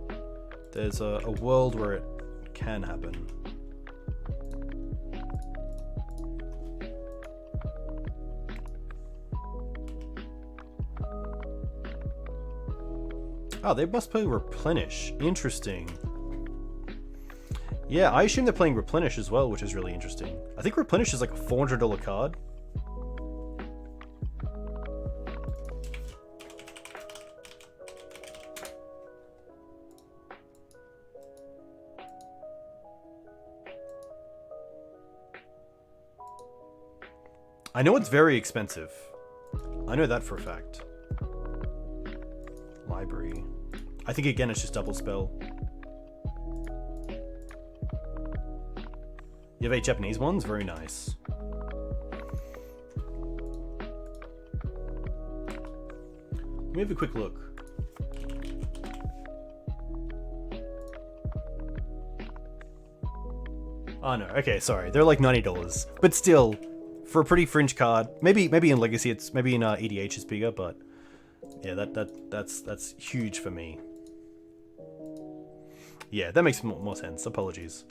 there's a world where it can happen. Oh, they must play Replenish. Interesting. Yeah, I assume they're playing Replenish as well, which is really interesting. I think Replenish is like a $400 card. I know it's very expensive. I know that for a fact. Library. I think again it's just double spell. You have 8 Japanese ones? Very nice. Let me have a quick look. Oh no, okay, sorry. They're like $90. But still, for a pretty fringe card, maybe in Legacy it's maybe in EDH it's bigger, but yeah, that's huge for me. Yeah, that makes more sense. Apologies.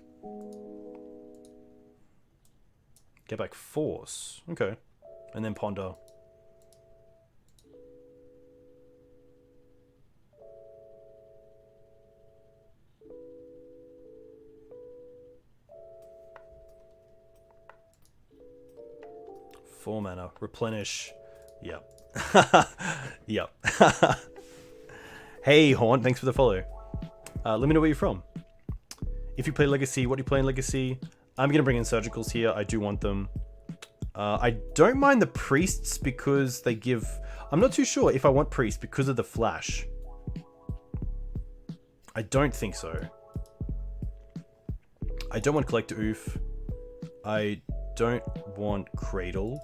Get back Force. Okay. And then Ponder. Four mana. Replenish. Yep. Yep. Hey, Horn. Thanks for the follow. Let me know where you're from. If you play Legacy, what do you play in Legacy? I'm going to bring in Surgicals here. I do want them. I don't mind the Priests because they give... I'm not too sure if I want Priests because of the Flash. I don't think so. I don't want Collector Oof. I don't want Cradle.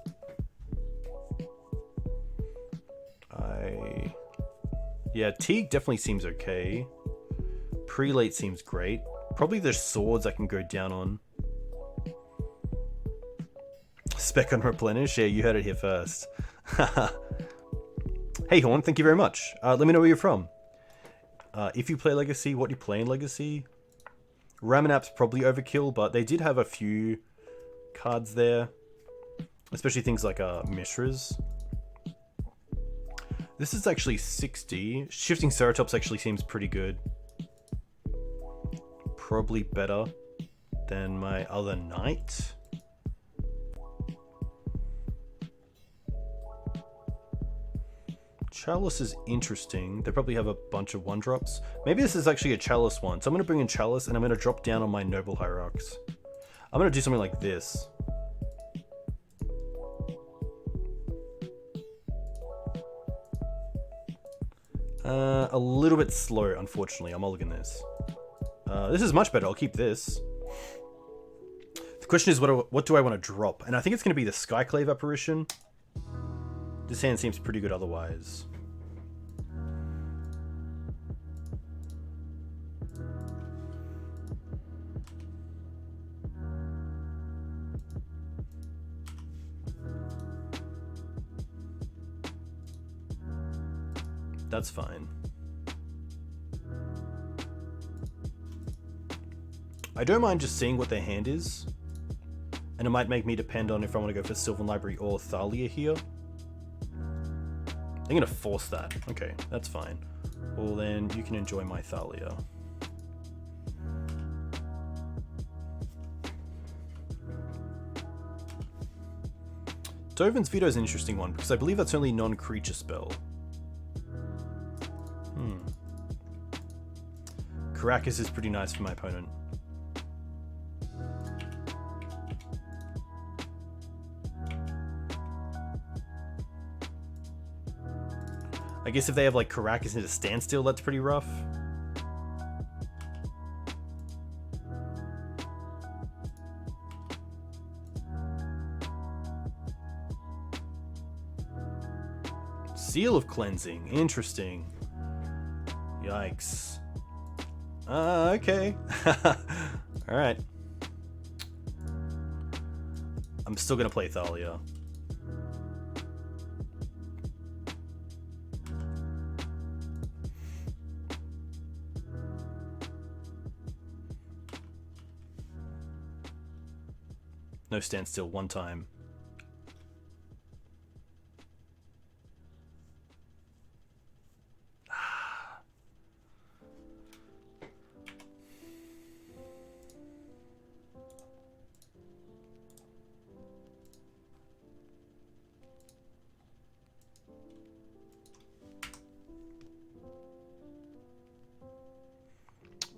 Yeah, Teeg definitely seems okay. Prelate seems great. Probably the Swords I can go down on. Spec on Replenish? Yeah, you heard it here first. Hey Horn, thank you very much. Let me know where you're from. If you play Legacy, what do you play in Legacy? Ramanap's probably overkill, but they did have a few cards there. Especially things like Mishra's. This is actually 60. Shifting Ceratops actually seems pretty good. Probably better than my other Knight. Chalice is interesting. They probably have a bunch of 1-drops. Maybe this is actually a Chalice one. So I'm going to bring in Chalice and I'm going to drop down on my Noble Hierarchs. I'm going to do something like this. A little bit slow, unfortunately. I'm mulligan this. This is much better. I'll keep this. The question is, what do I want to drop? And I think it's going to be the Skyclave Apparition. This hand seems pretty good otherwise. That's fine. I don't mind just seeing what their hand is. And it might make me depend on if I want to go for Sylvan Library or Thalia here. I'm going to force that. Okay, that's fine. Well then, you can enjoy my Thalia. Dovin's Veto is an interesting one, because I believe that's only non-creature spell. Caracas is pretty nice for my opponent. I guess if they have like Caracas into Standstill, that's pretty rough. Seal of Cleansing, interesting. Yikes. Okay. Alright. I'm still gonna play Thalia. No standstill, one time.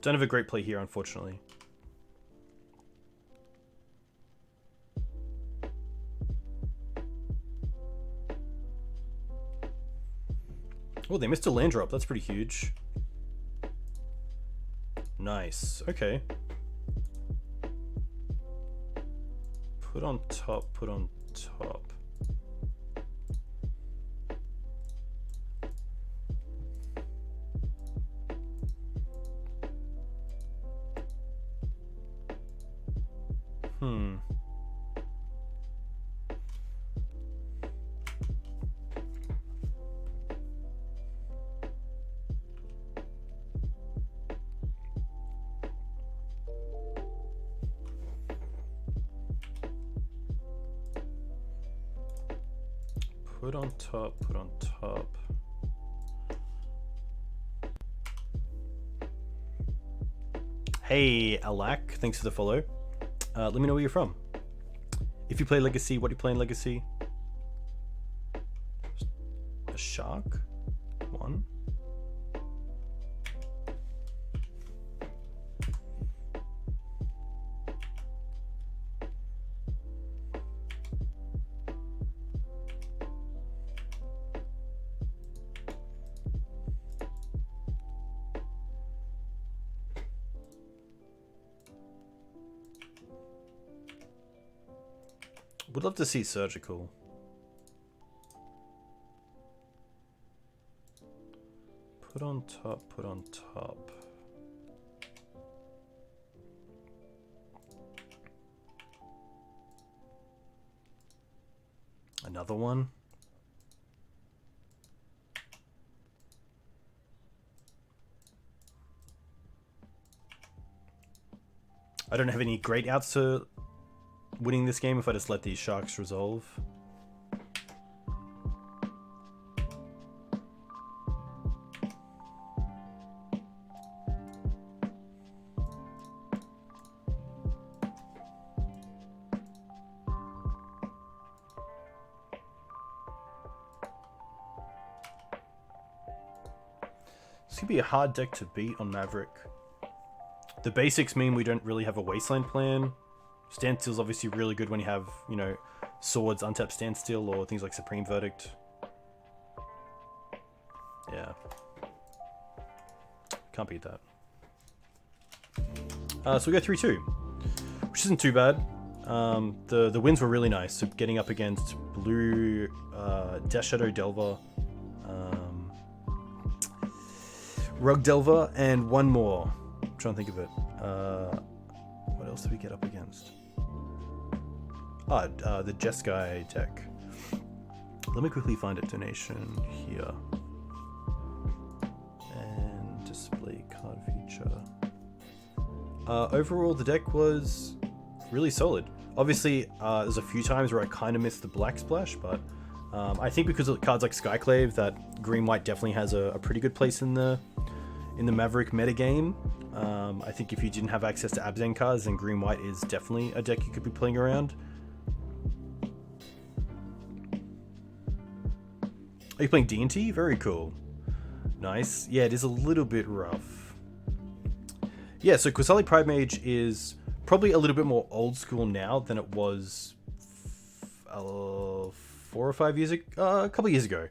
Don't have a great play here, unfortunately. Oh, they missed a land drop. That's pretty huge. Nice. Okay. Put on top, put on top. Put on top, put on top. Hey, Alak, thanks for the follow. Let me know where you're from. If you play Legacy, what do you play in Legacy? A shark? One? Would love to see Surgical. Put on top, put on top. Another one. I don't have any great outs to winning this game if I just let these sharks resolve. This could be a hard deck to beat on Maverick. The basics mean we don't really have a wasteland plan. Standstill's obviously really good when you have, you know, swords, untap standstill, or things like Supreme Verdict. Yeah. Can't beat that. So we go 3-2, which isn't too bad. The wins were really nice. So getting up against blue Death Shadow Delver, Rug Delver, and one more. I'm trying to think of it. What else did we get up against? The Jeskai deck. Let me quickly find a donation here. And display card feature. Overall, the deck was really solid. Obviously, there's a few times where I kind of missed the black splash, but I think because of cards like Skyclave, that Green-White definitely has a pretty good place in the Maverick metagame. I think if you didn't have access to Abzan cards, then Green-White is definitely a deck you could be playing around. Are you playing D&T? Very cool. Nice. Yeah, it is a little bit rough. Yeah, so Qasali Pride Mage is probably a little bit more old school now than it was 4 or 5 years ago, a couple of years ago.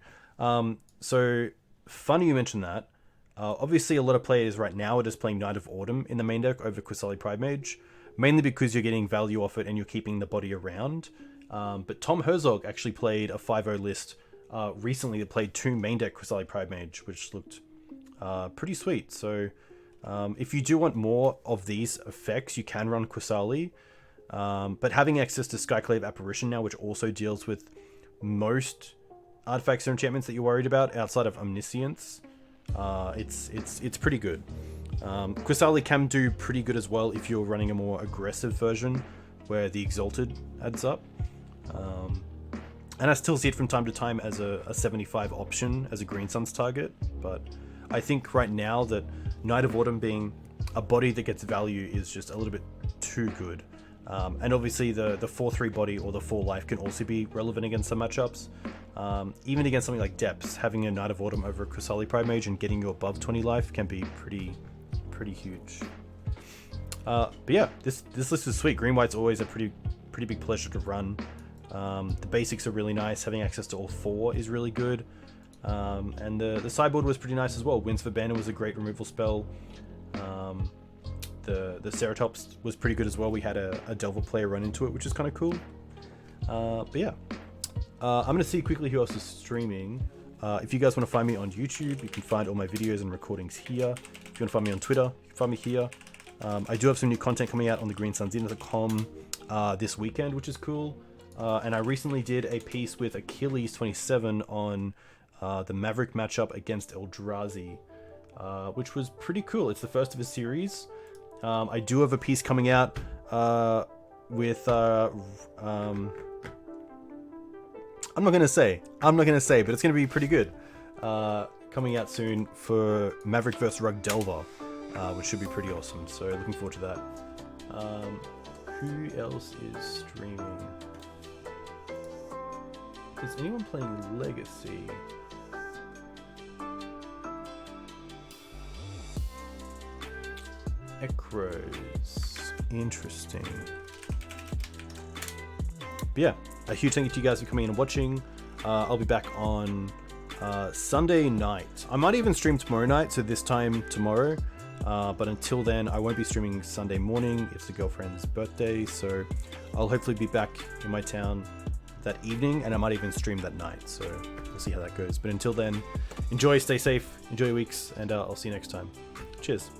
So funny you mentioned that. Obviously, a lot of players right now are just playing Knight of Autumn in the main deck over Qasali Pride Mage, mainly because you're getting value off it and you're keeping the body around. But Tom Herzog actually played a 5-0 list recently that played 2 main deck Qasali Pride Mage, which looked pretty sweet. So if you do want more of these effects, you can run Qasali. But having access to Skyclave Apparition now, which also deals with most artifacts or enchantments that you're worried about outside of Omniscience, it's pretty good. Qasali can do pretty good as well if you're running a more aggressive version where the Exalted adds up. And I still see it from time to time as a 75 option as a Green Sun's target, but I think right now that Knight of Autumn being a body that gets value is just a little bit too good. And obviously the 4-3 body or the 4 life can also be relevant against some matchups. Even against something like Depths, having a Knight of Autumn over a Kusali Prime Mage and getting you above 20 life can be pretty huge. But yeah, this list is sweet. Green-White's always a pretty big pleasure to run. The basics are really nice. Having access to all 4 is really good. And the sideboard was pretty nice as well. Winds for Banner was a great removal spell. The Ceratops was pretty good as well. We had a Delver player run into it, which is kind of cool. But yeah, I'm going to see quickly who else is streaming. If you guys want to find me on YouTube, you can find all my videos and recordings here. If you want to find me on Twitter, you can find me here. I do have some new content coming out on the greensunzenith.com this weekend, which is cool. And I recently did a piece with Achilles27 on the Maverick matchup against Eldrazi, which was pretty cool. It's the first of a series. I do have a piece coming out with... I'm not going to say, but it's going to be pretty good. Coming out soon for Maverick vs. Rug Delver, which should be pretty awesome. So looking forward to that. Who else is streaming? Is anyone playing Legacy? Ekros. Interesting. But yeah, a huge thank you to you guys for coming in and watching. I'll be back on Sunday night. I might even stream tomorrow night, so this time tomorrow. But until then, I won't be streaming Sunday morning. It's the girlfriend's birthday, so I'll hopefully be back in my town that evening, and I might even stream that night, so we'll see how that goes. But until then, enjoy, stay safe, enjoy your weeks, and I'll see you next time. Cheers.